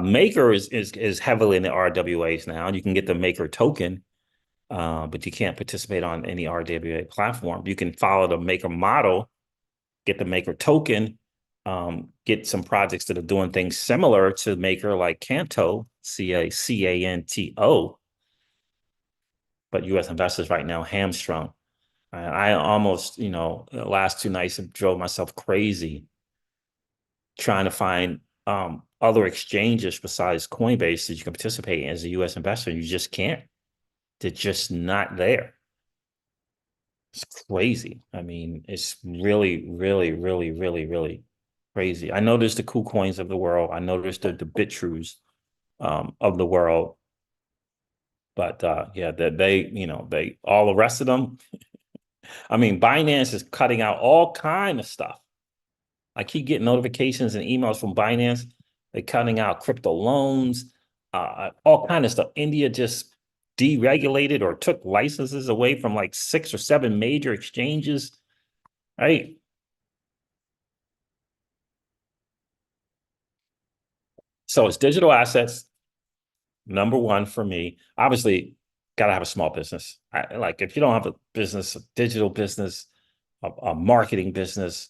Maker is heavily in the RWAs now. You can get the Maker token, but you can't participate on any RWA platform. You can follow the Maker model, get the Maker token, get some projects that are doing things similar to Maker, like Canto, CANTO. But U.S. investors right now hamstrung. I almost, the last 2 nights drove myself crazy trying to find other exchanges besides Coinbase that you can participate in as a U.S. investor. You just can't. They're just not there. It's crazy. I mean, it's really, really, really, really, really crazy. I know there's the KuCoins of the world. I know there's the BitTrues of the world. But yeah, they all the rest of them. I mean, Binance is cutting out all kind of stuff. I keep getting notifications and emails from Binance. They're cutting out crypto loans, all kind of stuff. India just deregulated or took licenses away from like 6 or 7 major exchanges, right? So it's digital assets, number one for me. Obviously, got to have a small business. Like if you don't have a business, a digital business, a marketing business,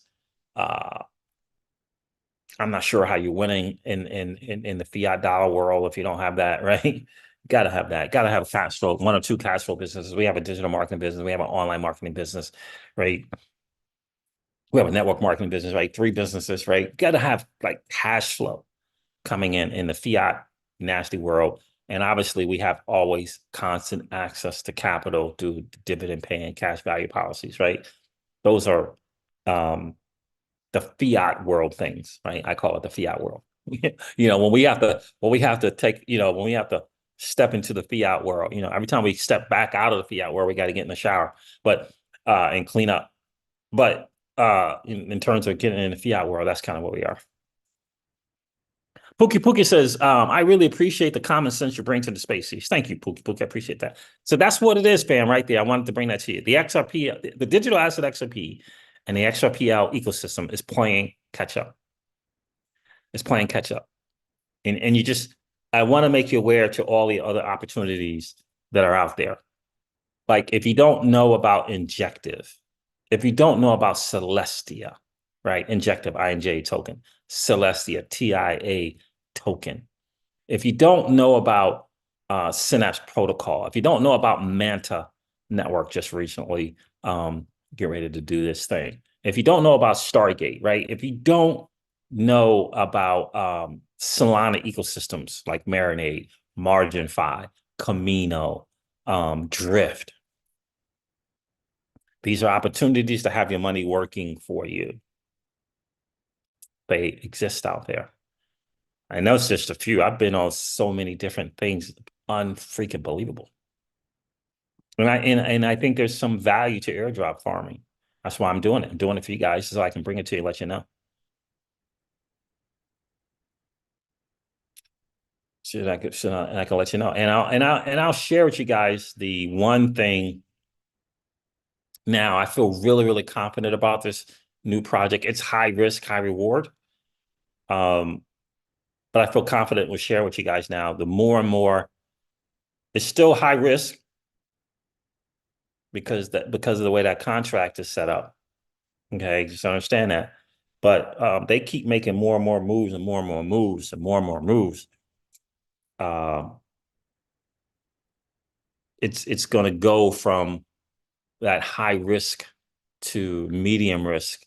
I'm not sure how you're winning in the fiat dollar world if you don't have that, right? Got to have that. Got to have a cash flow, 1 or 2 cash flow businesses. We have a digital marketing business. We have an online marketing business, right? We have a network marketing business, right? 3 businesses, right? Got to have like cash flow coming in the fiat nasty world. And obviously, we have always constant access to capital through dividend paying cash value policies, right? Those are the fiat world things, right? I call it the fiat world. When we have to take, when we have to step into the fiat world, every time we step back out of the fiat world, we got to get in the shower, but and clean up. But in terms of getting in the fiat world, that's kind of what we are. Pookie Pookie says, I really appreciate the common sense you bring to the space. Thank you, Pookie Pookie. I appreciate that. So that's what it is, fam, right there. I wanted to bring that to you. The XRP, the digital asset XRP and the XRPL ecosystem is playing catch up. It's playing catch up. And I want to make you aware to all the other opportunities that are out there. Like if you don't know about Injective, if you don't know about Celestia, right? Injective, INJ token, Celestia, TIA token. If you don't know about Synapse Protocol, if you don't know about Manta Network just recently, get ready to do this thing. If you don't know about Stargate, right? If you don't know about Solana ecosystems like Marinade, MarginFi, Camino, Drift, these are opportunities to have your money working for you. They exist out there. I know it's just a few. I've been on so many different things, unfreaking believable. And I think there's some value to airdrop farming. That's why I'm doing it. I'm doing it for you guys so I can bring it to you and let you know. And I can let you know. And I'll share with you guys the one thing. Now I feel really, really confident about this new project. It's high risk, high reward. But I feel confident we'll share with you guys now. The more and more, it's still high risk because of the way that contract is set up. Okay, just understand that. But they keep making more and more moves and more and more moves and more and more moves. It's going to go from that high risk to medium risk.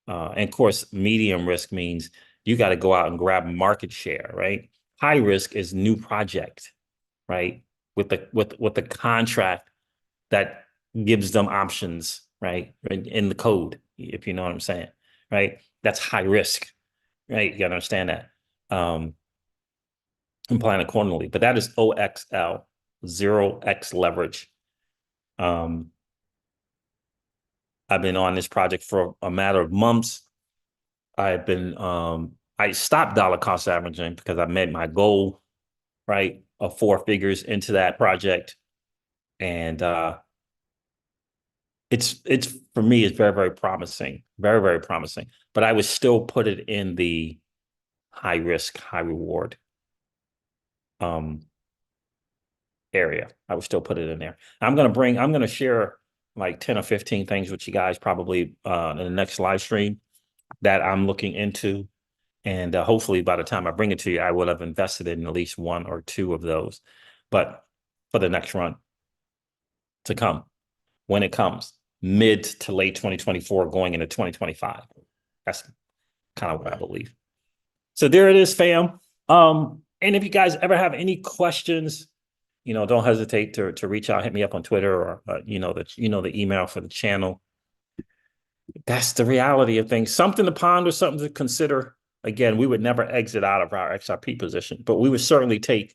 And of course, medium risk means you got to go out and grab market share, right? High risk is new project, right? With the contract that gives them options right? In the code, if you know what I'm saying, right? That's high risk, right? You gotta understand that. And plan accordingly. But that is OXL, 0x leverage. Um, I've been on this project for a matter of months. I stopped dollar cost averaging because I made my goal, right, of 4 figures into that project. And it's for me, it's very, very promising, very, very promising. But I would still put it in the high risk, high reward um area. I would still put it in there. I'm gonna share like 10 or 15 things with you guys probably in the next live stream that I'm looking into. And hopefully by the time I bring it to you, I will have invested in at least 1 or 2 of those. But for the next run to come, when it comes, mid to late 2024, going into 2025. That's kind of what I believe. So there it is, fam. And if you guys ever have any questions, don't hesitate to reach out, hit me up on Twitter, or the email for the channel. That's the reality of things. Something to ponder, something to consider. Again, we would never exit out of our XRP position, but we would certainly take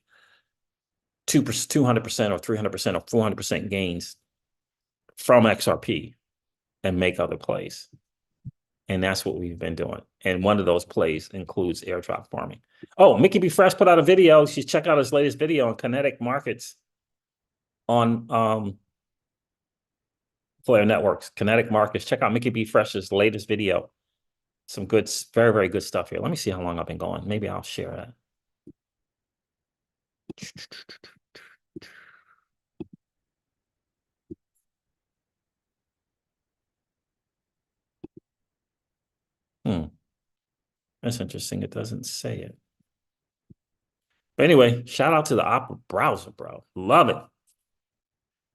200% or 300% or 400% gains from XRP and make other plays. And that's what we've been doing. And one of those plays includes airdrop farming. Oh, Mickey B. Fresh put out a video. You should check out his latest video on kinetic markets on Flare Networks, kinetic markets. Check out Mickey B. Fresh's latest video. Some good, very, very good stuff here. Let me see how long I've been going. Maybe I'll share that. That's interesting. It doesn't say it. But anyway, shout out to the Opera browser, bro. Love it.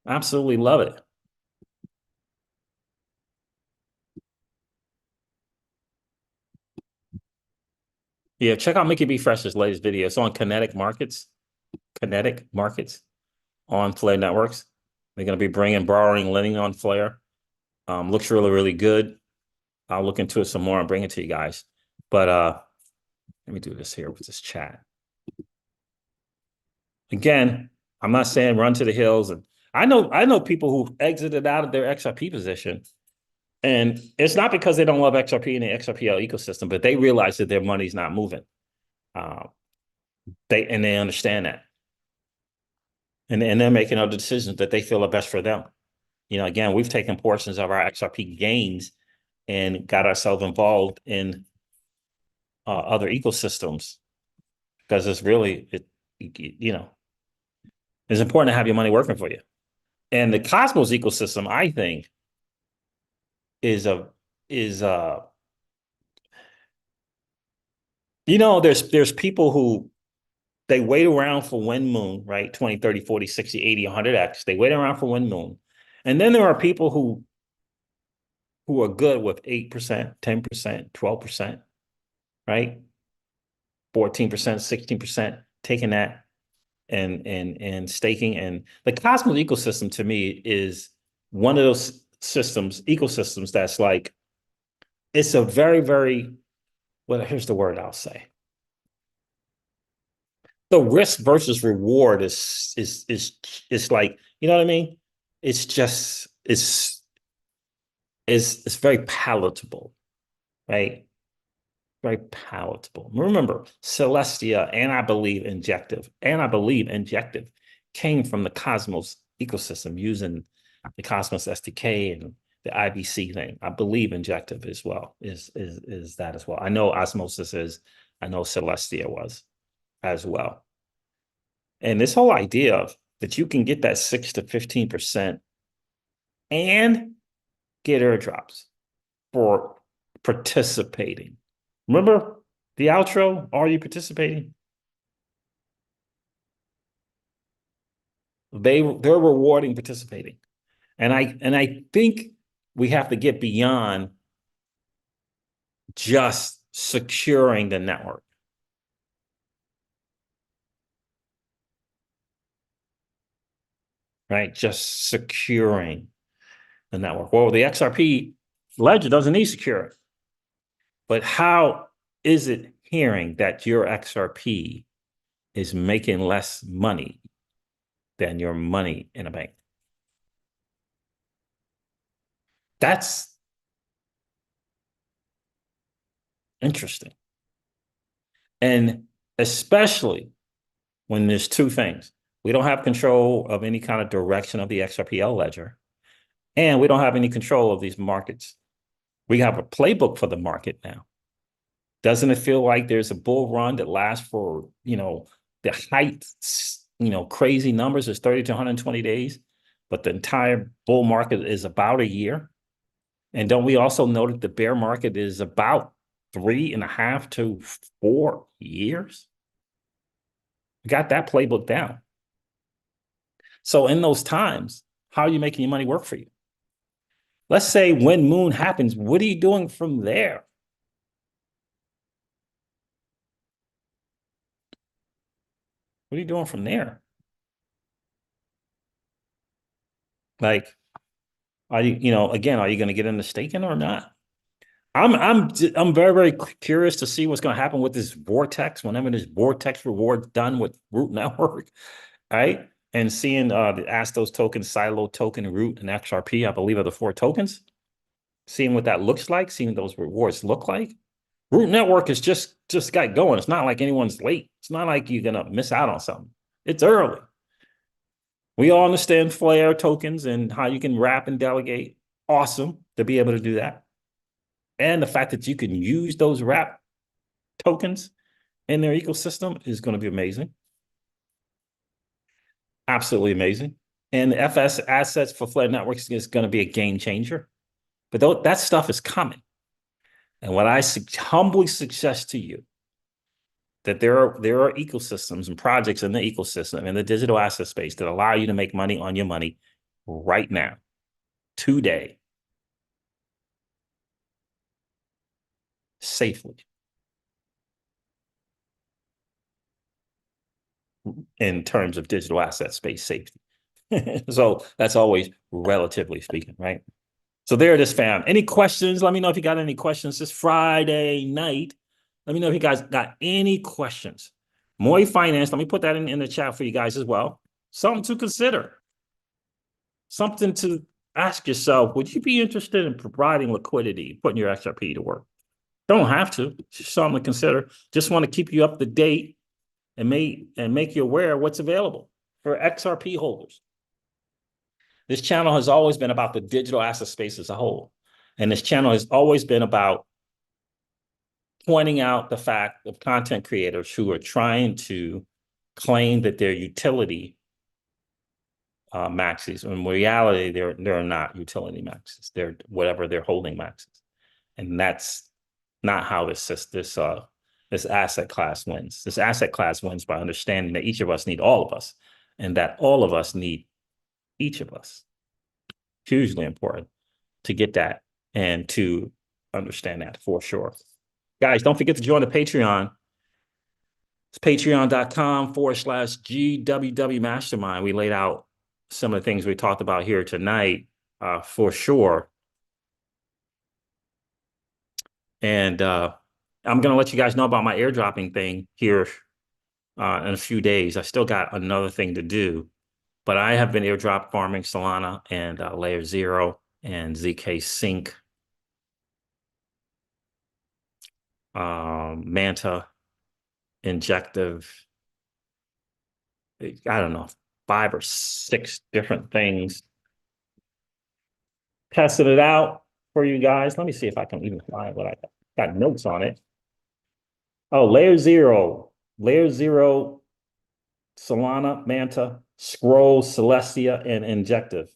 Absolutely love it. Yeah, check out Mickey B. Fresh's latest video. It's on kinetic markets on Flare Networks. They're going to be borrowing, lending on Flare. Looks really, really good. I'll look into it some more and bring it to you guys. But let me do this here with this chat. Again, I'm not saying run to the hills. And I know people who exited out of their XRP position. And it's not because they don't love XRP and the XRPL ecosystem, but they realize that their money's not moving. They understand that. And they're making other decisions that they feel are best for them. Again, we've taken portions of our XRP gains and got ourselves involved in other ecosystems because it's important to have your money working for you. And the Cosmos ecosystem, I think, is there's people who they wait around for wind moon, right? 20, 30, 40, 60, 80, 100x. They wait around for wind moon. And then there are people who are good with 8%, 10%, 12%, right? 14%, 16%, taking that and staking. And the Cosmos ecosystem to me is one of those ecosystems that's like, it's a very, very, well, here's the word I'll say. The risk versus reward is like, you know what I mean? It's very palatable, right? Very palatable. Remember, Celestia and I believe Injective came from the Cosmos ecosystem using the Cosmos SDK and the IBC thing. I believe Injective as well is that as well. I know Osmosis is. I know Celestia was as well. And this whole idea of that you can get that 6 to 15% and get airdrops for participating. Remember the outro? Are you participating? They're rewarding participating. And I think we have to get beyond just securing the network. Right? Just securing the network. Well, the XRP ledger doesn't need security. But how is it hearing that your XRP is making less money than your money in a bank? That's interesting. And especially when there's two things. We don't have control of any kind of direction of the XRPL ledger, and we don't have any control of these markets. We have a playbook for the market now. Doesn't it feel like there's a bull run that lasts for, the height, crazy numbers is 30 to 120 days, but the entire bull market is about a year? And don't we also know that the bear market is about 3.5 to 4 years? We got that playbook down. So in those times, how are you making your money work for you? Let's say when moon happens, what are you doing from there? What are you doing from there? Like, are you, again, are you going to get into staking or not? I'm very, very curious to see what's going to happen with this vortex whenever this vortex reward done with Root Network, right? And seeing the Astos token, Silo token, Root, and XRP, I believe are the 4 tokens. Seeing what that looks like, seeing those rewards look like. Root Network is just got going. It's not like anyone's late. It's not like you're gonna miss out on something. It's early. We all understand Flare tokens and how you can wrap and delegate. Awesome to be able to do that. And the fact that you can use those wrap tokens in their ecosystem is going to be amazing. Absolutely amazing. And the FS assets for Flare Networks is going to be a game changer. But that stuff is coming. And what I humbly suggest to you, that there are ecosystems and projects in the ecosystem in the digital asset space that allow you to make money on your money right now, today, safely, in terms of digital asset space safety. So that's always relatively speaking, right? So there it is, fam. Any questions? Let me know if you got any questions this Friday night. Let me know if you guys got any questions. Moy Finance, let me put that in the chat for you guys as well. Something to consider. Something to ask yourself, would you be interested in providing liquidity, putting your XRP to work? Don't have to. Just something to consider. Just want to keep you up to date and make you aware of what's available for XRP holders. This channel has always been about the digital asset space as a whole. And this channel has always been about pointing out the fact of content creators who are trying to claim that they're utility maxis. In reality, they're not utility maxis. They're whatever they're holding maxis. And that's not how this asset class wins. This asset class wins by understanding that each of us need all of us, and that all of us need each of us. Hugely important to get that and to understand that for sure. Guys, don't forget to join the Patreon. It's patreon.com/GWW Mastermind. We laid out some of the things we talked about here tonight for sure. And I'm going to let you guys know about my airdropping thing here in a few days. I still got another thing to do, but I have been airdrop farming Solana and Layer 0 and ZK Sync, Manta, Injective, I don't know, 5 or 6 different things. Tested it out for you guys. Let me see if I can even find what I got notes on it. Oh, Layer 0, Solana, Manta, Scroll, Celestia, and Injective.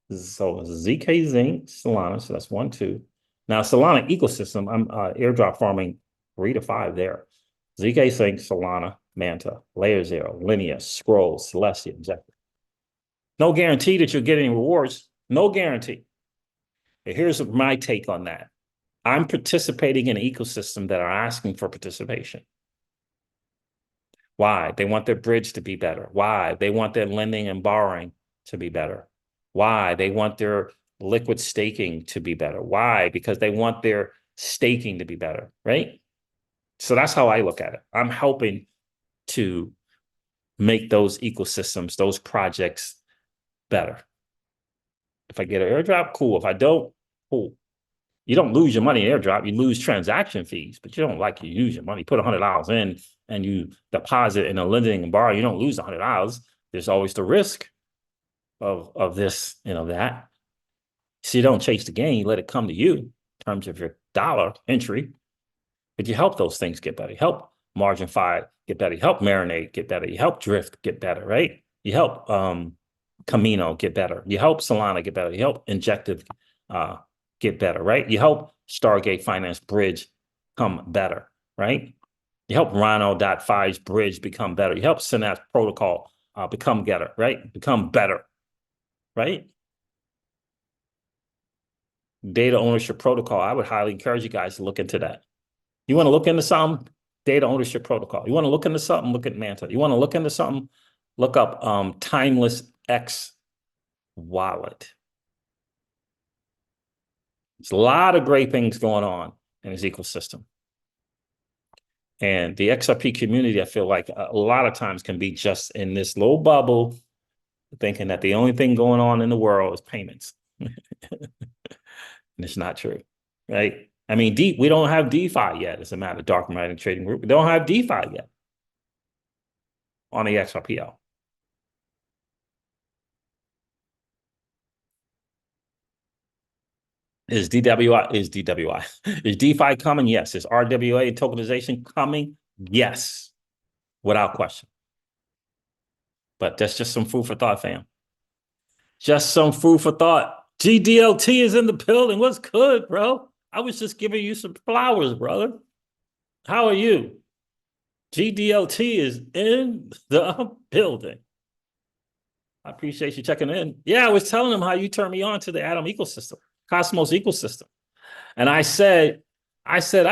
So ZK Zinc, Solana, so that's 1, 2. Now Solana ecosystem, I'm airdrop farming 3 to 5 there. ZK Sync, Solana, Manta, Layer 0, Linea, Scroll, Celestia, Injective. No guarantee that you're getting rewards. No guarantee. But here's my take on that. I'm participating in an ecosystem that are asking for participation. Why? They want their bridge to be better. Why? They want their lending and borrowing to be better. Why? They want their liquid staking to be better. Why? Because they want their staking to be better, right? So that's how I look at it. I'm helping to make those ecosystems, those projects better. If I get an airdrop, cool. If I don't, cool. You don't lose your money in airdrop. You lose transaction fees, but you don't like you lose your money. Put $100 in and you deposit in a lending and borrow. You don't lose $100. There's always the risk of this, that. So you don't chase the gain. You let it come to you in terms of your dollar entry. But you help those things get better. You help Margin 5 get better. You help Marinate get better. You help Drift get better, right? You help Camino get better. You help Solana get better. You help Injective get better, right? You help Stargate Finance Bridge come better, right? You help Rhino.5's bridge become better. You help Synapse Protocol become better, right? Become better, right? Data ownership protocol. I would highly encourage you guys to look into that. You want to look into something? Data ownership protocol. You want to look into something? Look at Manta. You want to look into something? Look up Timeless X Wallet. There's a lot of great things going on in this ecosystem. And the XRP community, I feel like a lot of times can be just in this little bubble, thinking that the only thing going on in the world is payments. And it's not true, right? I mean, we don't have DeFi yet. As a matter of dark mining trading group, we don't have DeFi yet on the XRPL. Is DeFi coming? Yes. Is RWA tokenization coming? Yes, without question. But that's just some food for thought, fam. Just some food for thought. GDLT is in the building. What's good, bro? I was just giving you some flowers, brother. How are you? GDLT is in the building. I appreciate you checking in. Yeah, I was telling him how you turned me on to the Atom ecosystem, Cosmos ecosystem. And I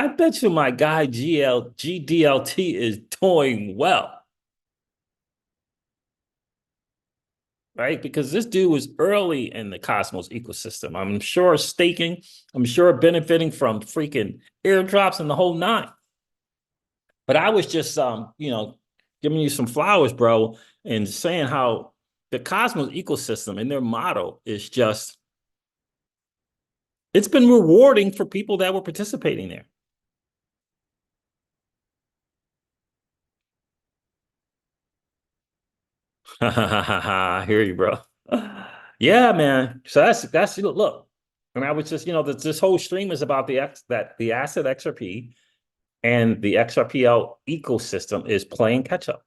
bet you my guy GDLT is doing well. Right? Because this dude was early in the Cosmos ecosystem. I'm sure staking, I'm sure benefiting from freaking airdrops and the whole nine. But I was just giving you some flowers, bro, and saying how the Cosmos ecosystem and their model is just, it's been rewarding for people that were participating there. I hear you, bro. Yeah, man. So that's look. And I was just, this whole stream is about the asset XRP and the XRPL ecosystem is playing catch up.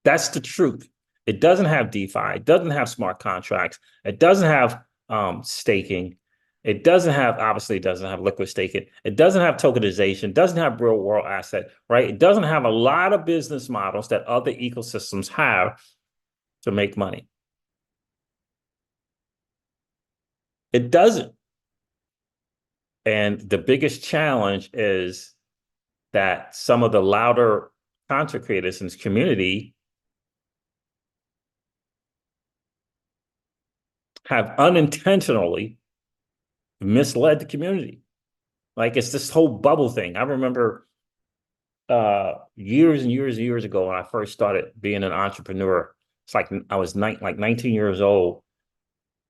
That's the truth. It doesn't have DeFi. It doesn't have smart contracts. It doesn't have staking. It doesn't have liquid staking. It doesn't have tokenization. It doesn't have real world asset, right? It doesn't have a lot of business models that other ecosystems have to make money. It doesn't. And the biggest challenge is that some of the louder content creators in this community have unintentionally misled the community. Like it's this whole bubble thing. I remember years and years and years ago when I first started being an entrepreneur. It's like I was 19 years old,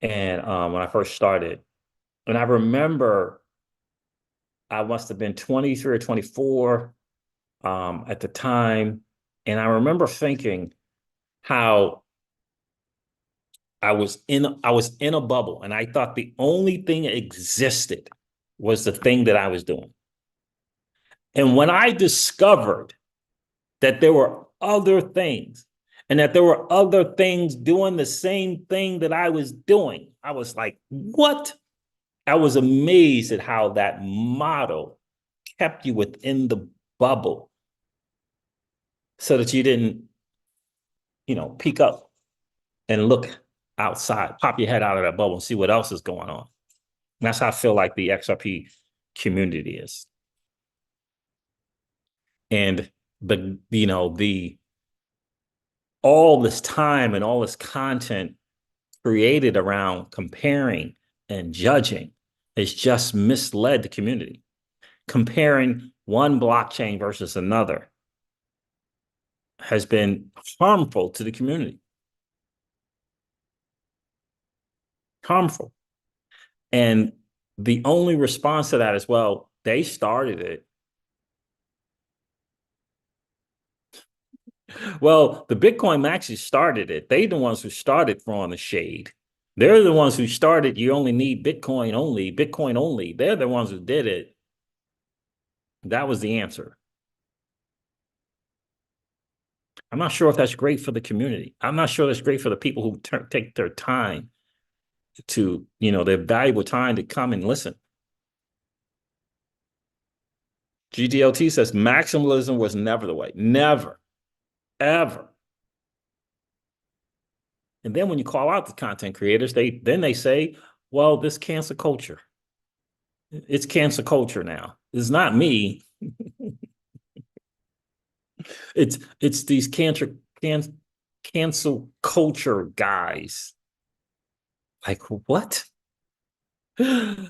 and when I first started, and I remember I must have been 23 or 24 at the time, and I remember thinking how I was in a bubble, and I thought the only thing that existed was the thing that I was doing. And when I discovered that there were other things and that there were other things doing the same thing that I was doing, I was like, what? I was amazed at how that model kept you within the bubble so that you didn't, peek up and look outside, pop your head out of that bubble and see what else is going on. And that's how I feel like the XRP community is. And the all this time and all this content created around comparing and judging has just misled the community. Comparing one blockchain versus another has been harmful to the community. Harmful. And the only response to that is, well, they started it. Well, the Bitcoin maxis started it. They're the ones who started throwing the shade. They're the ones who started, you only need Bitcoin only, Bitcoin only. They're the ones who did it. That was the answer. I'm not sure if that's great for the community. I'm not sure that's great for the people who take their time to, their valuable time to come and listen. GDLT says maximalism was never the way. Never, ever. And then when you call out the content creators, they say, well, this cancel culture. It's cancel culture now. It's not me. It's these cancel culture guys. Like what? I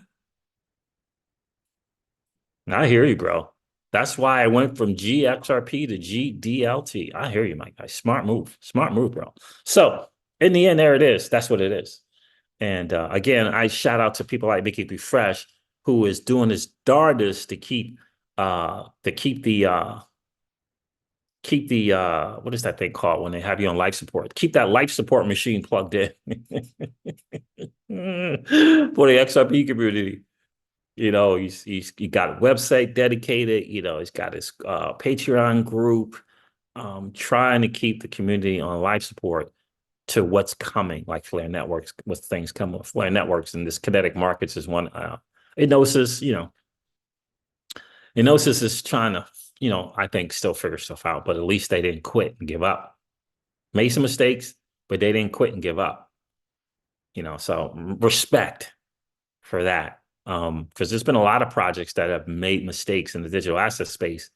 hear you, bro. That's why I went from GXRP to GDLT. I hear you, my guy. Smart move. Smart move, bro. So in the end, there it is. That's what it is. And again, I shout out to people like Mickey B. Fresh, who is doing his darndest to keep the what is that thing called when they have you on life support? Keep that life support machine plugged in for the XRP community. He's got a website dedicated. He's got his Patreon group, trying to keep the community on life support to what's coming, like Flare Networks, with things coming with Flare Networks, and this kinetic markets is one. Gnosis is trying to, I think still figure stuff out, but at least they didn't quit and give up. Made some mistakes, but they didn't quit and give up. So respect for that. Because there's been a lot of projects that have made mistakes in the digital asset space,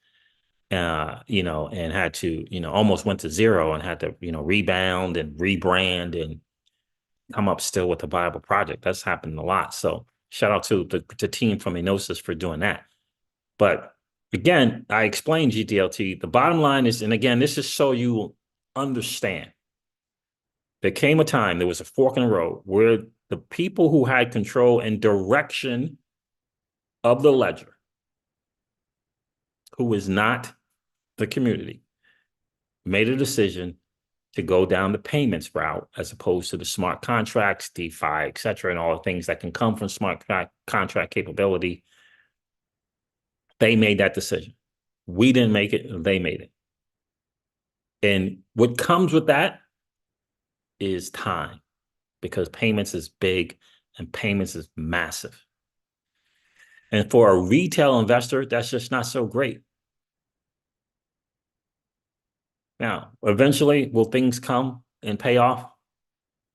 and had to, almost went to zero and had to, rebound and rebrand and come up still with a viable project. That's happened a lot. So shout out to the team from Gnosis for doing that. But again, I explained GDLT. The bottom line is, and again, this is so you understand. There came a time, there was a fork in the road where the people who had control and direction of the ledger, who is not the community, made a decision to go down the payments route as opposed to the smart contracts, DeFi, et cetera, and all the things that can come from smart contract capability. They made that decision. We didn't make it, they made it. And what comes with that is time, because payments is big and payments is massive. And for a retail investor, that's just not so great. Now, eventually, will things come and pay off?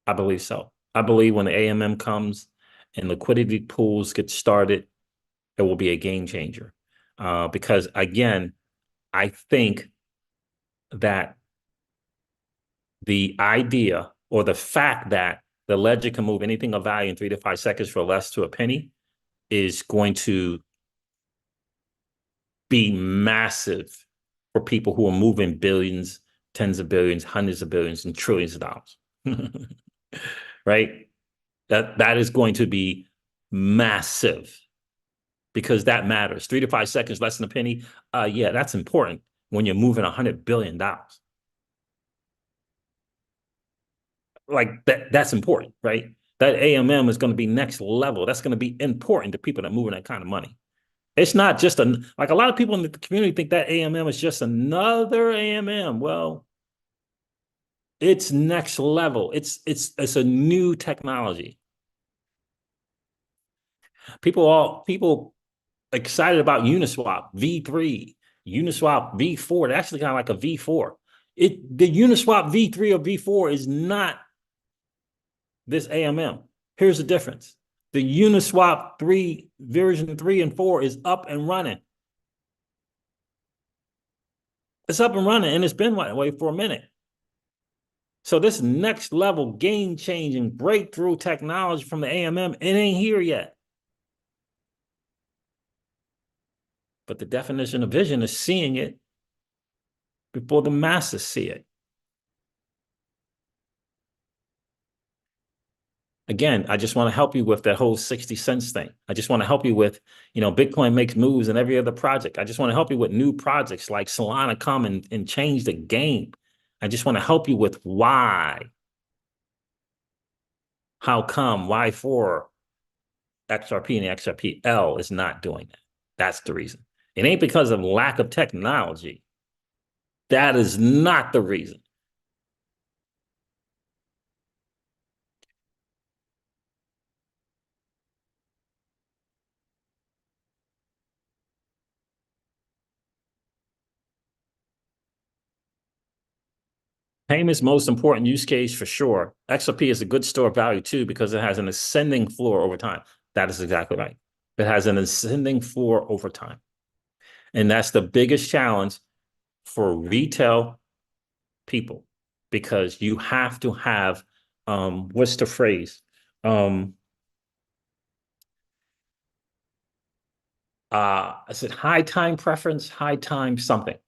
I believe so. I believe when the AMM comes and liquidity pools get started, it will be a game changer. Because again, I think that the idea or the fact that the ledger can move anything of value in 3 to 5 seconds for less to a penny is going to be massive for people who are moving billions, tens of billions, hundreds of billions, and trillions of dollars. Right? That is going to be massive, because that matters. 3 to 5 seconds, less than a penny. Yeah, that's important when you're moving $100 billion. Like that's important, right? That AMM is going to be next level. That's going to be important to people that are moving that kind of money. It's not just like a lot of people in the community think that AMM is just another AMM. Well, it's next level. It's a new technology. People excited about Uniswap V3, Uniswap V4. They're actually kind of like a V4. The Uniswap V3 or V4 is not this AMM. Here's the difference. The Uniswap version 3 and 4 is up and running. It's up and running, and it's been that way for a minute. So this next level game-changing breakthrough technology from the AMM, it ain't here yet. But the definition of vision is seeing it before the masses see it. Again, I just want to help you with that whole 60 cents thing. I just want to help you with, Bitcoin makes moves in every other project. I just want to help you with new projects like Solana come and change the game. I just want to help you with why, how come, why for XRP and the XRPL is not doing that. That's the reason. It ain't because of lack of technology. That is not the reason. Payments most important use case for sure. XRP is a good store of value too because it has an ascending floor over time. That is exactly right. It has an ascending floor over time. And that's the biggest challenge for retail people because you have to have, what's the phrase? Is it high time preference, high time something,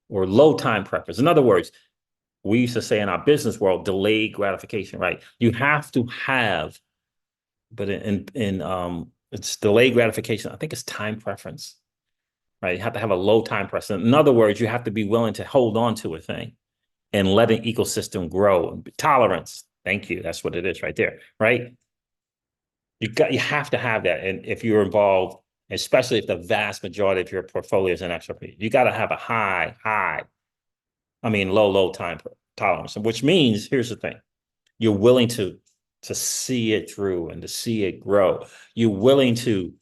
or low time preference? In other words, we used to say in our business world, delayed gratification, right? You have to have, but in it's delayed gratification. I think it's time preference, right? You have to have a low time preference. In other words, you have to be willing to hold on to a thing and let an ecosystem grow. Tolerance. Thank you. That's what it is right there, right? You have to have that. And if you're involved, especially if the vast majority of your portfolio is in XRP, you got to have a low time tolerance, which means here's the thing. You're willing to see it through and to see it grow. You're willing to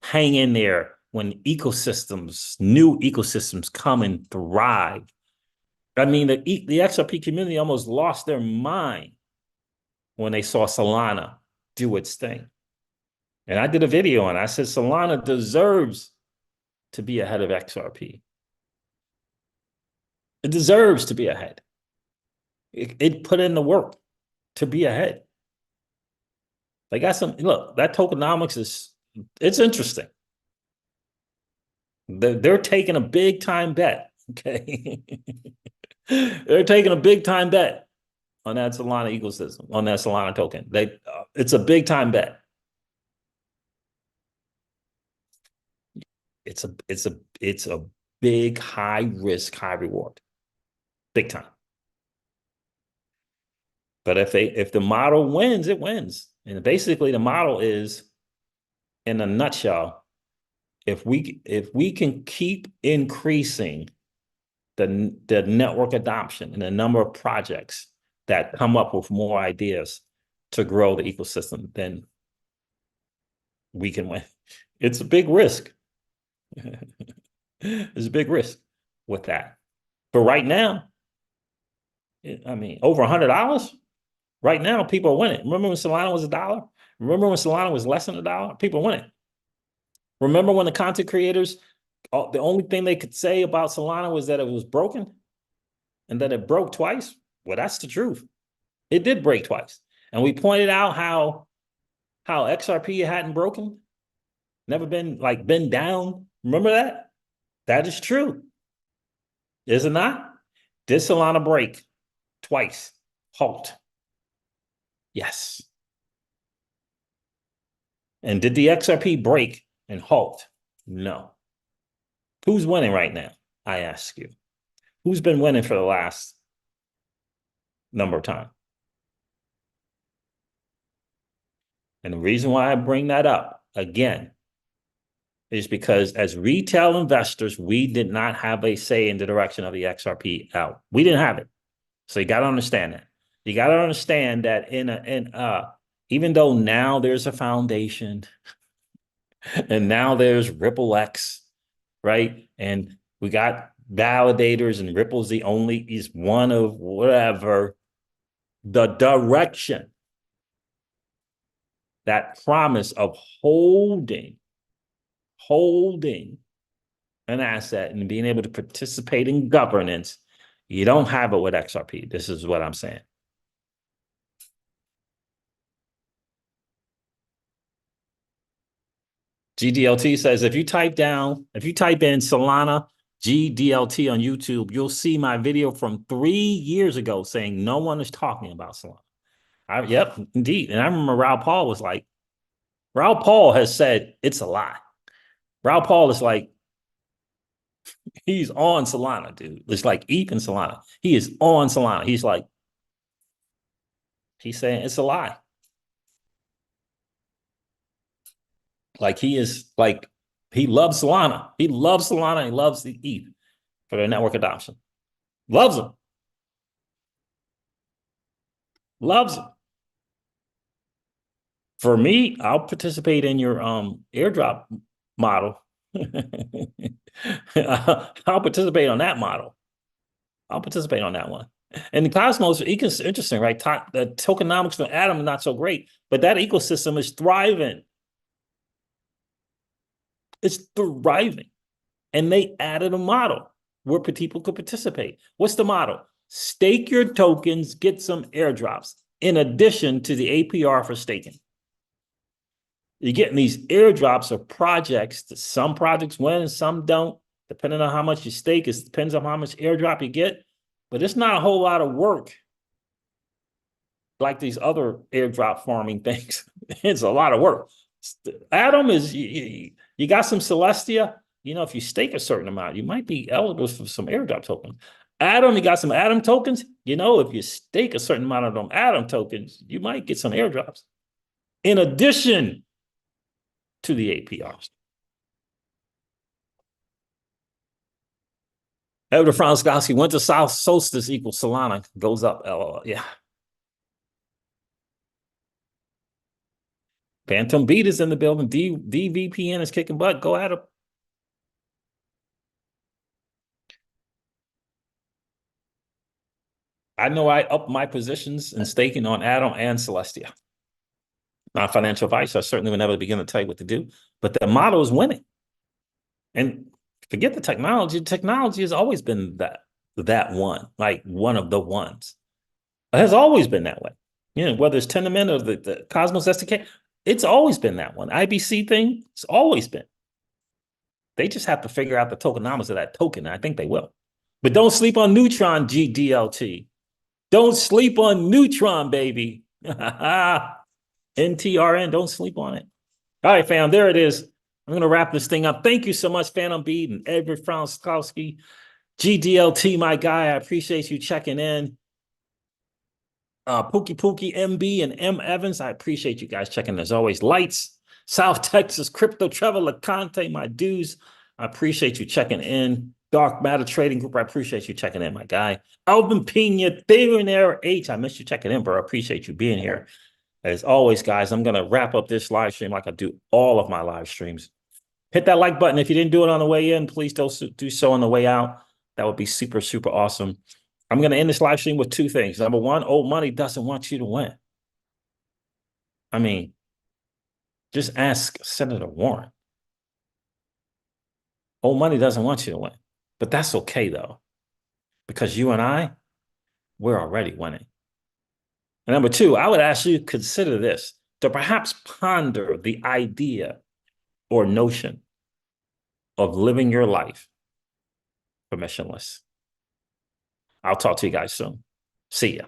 hang in there when new ecosystems come and thrive. I mean, the XRP community almost lost their mind when they saw Solana do its thing. And I did a video on it. I said Solana deserves to be ahead of XRP. It deserves to be ahead. It put in the work to be ahead. They got look, that tokenomics it's interesting. They're taking a big time bet. Okay. They're taking a big time bet on that Solana ecosystem, on that Solana token. It's a big time bet. It's a big high risk, high reward. Big time. But if the model wins, it wins. And basically the model is, in a nutshell, if we can keep increasing the network adoption and the number of projects that come up with more ideas to grow the ecosystem, then we can win. It's a big risk. It's a big risk with that. But right now, over $100 right now, people are winning. Remember when Solana was $1? Remember when Solana was less than $1? People are winning. Remember when the content creators, the only thing they could say about Solana was that it was broken and that it broke twice? Well, that's the truth. It did break twice. And we pointed out how XRP hadn't broken, never been down. Remember that? That is true. Is it not? Did Solana break twice? Halt. Yes. And did the XRP break and halt? No. Who's winning right now? I ask you. Who's been winning for the last number of time? And the reason why I bring that up again is because as retail investors, we did not have a say in the direction of the XRPL. We didn't have it. So you got to understand that. You got to understand that even though now there's a foundation and now there's Ripple X, right? And we got validators and Ripple's is one of whatever, the direction, that promise of holding an asset and being able to participate in governance, you don't have it with XRP. This is what I'm saying. GDLT says if you type in Solana GDLT on YouTube, you'll see my video from 3 years ago saying no one is talking about Solana. Yep, indeed. And I remember Raul Paul has said it's a lie. Raul Paul is like, he's on Solana, dude. It's like ETH and Solana. He is on Solana. He's saying it's a lie. Like he is like, he loves Solana. He loves Solana. He loves the ETH for their network adoption. Loves them. Loves them. For me, I'll participate in your airdrop model. I'll participate on that model. I'll participate on that one. And the Cosmos is interesting, right? The tokenomics for Atom are not so great, but that ecosystem is thriving. It's thriving. And they added a model where people could participate. What's the model? Stake your tokens, get some airdrops in addition to the APR for staking. You're getting these airdrops of projects that some projects win and some don't, depending on how much you stake. It depends on how much airdrop you get, but it's not a whole lot of work like these other airdrop farming things. It's a lot of work. Atom is, you got some Celestia, if you stake a certain amount, you might be eligible for some airdrop tokens. Atom, you got some Atom tokens, if you stake a certain amount of them Atom tokens, you might get some airdrops. In addition to the APRs. Edward Franskowski, winter south solstice equals Solana goes up. Yeah. Phantom Beat is in the building. DVPN is kicking butt. Go at it. I know I upped my positions in staking on Atom and Celestia. Not financial advice. I certainly would never begin to tell you what to do, but the model is winning. And forget the technology. Technology has always been that one, like one of the ones. It has always been that way. Whether it's Tendermint or the Cosmos SDK, it's always been that one. IBC thing, it's always been. They just have to figure out the tokenomics of that token. I think they will. But don't sleep on Neutron, GDLT. Don't sleep on Neutron, baby. NTRN, don't sleep on it. All right, fam, there it is. I'm going to wrap this thing up. Thank you so much, Phantom Beat and Edward Franskowski. GDLT, my guy, I appreciate you checking in. Pookie MB and M Evans, I appreciate you guys checking. As always, Lights, South Texas, Crypto Trevor LeConte, my dudes, I appreciate you checking in. Dark Matter Trading Group, I appreciate you checking in, my guy. Alvin Pena, Billionaire H, I missed you checking in, bro. I appreciate you being here. As always, guys, I'm going to wrap up this live stream like I do all of my live streams. Hit that like button. If you didn't do it on the way in, please do so on the way out. That would be super, super awesome. I'm going to end this live stream with two things. Number one, old money doesn't want you to win. I mean, just ask Senator Warren. Old money doesn't want you to win. But that's okay, though, because you and I, we're already winning. And number two, I would ask you to consider this, to perhaps ponder the idea or notion of living your life permissionless. I'll talk to you guys soon. See ya.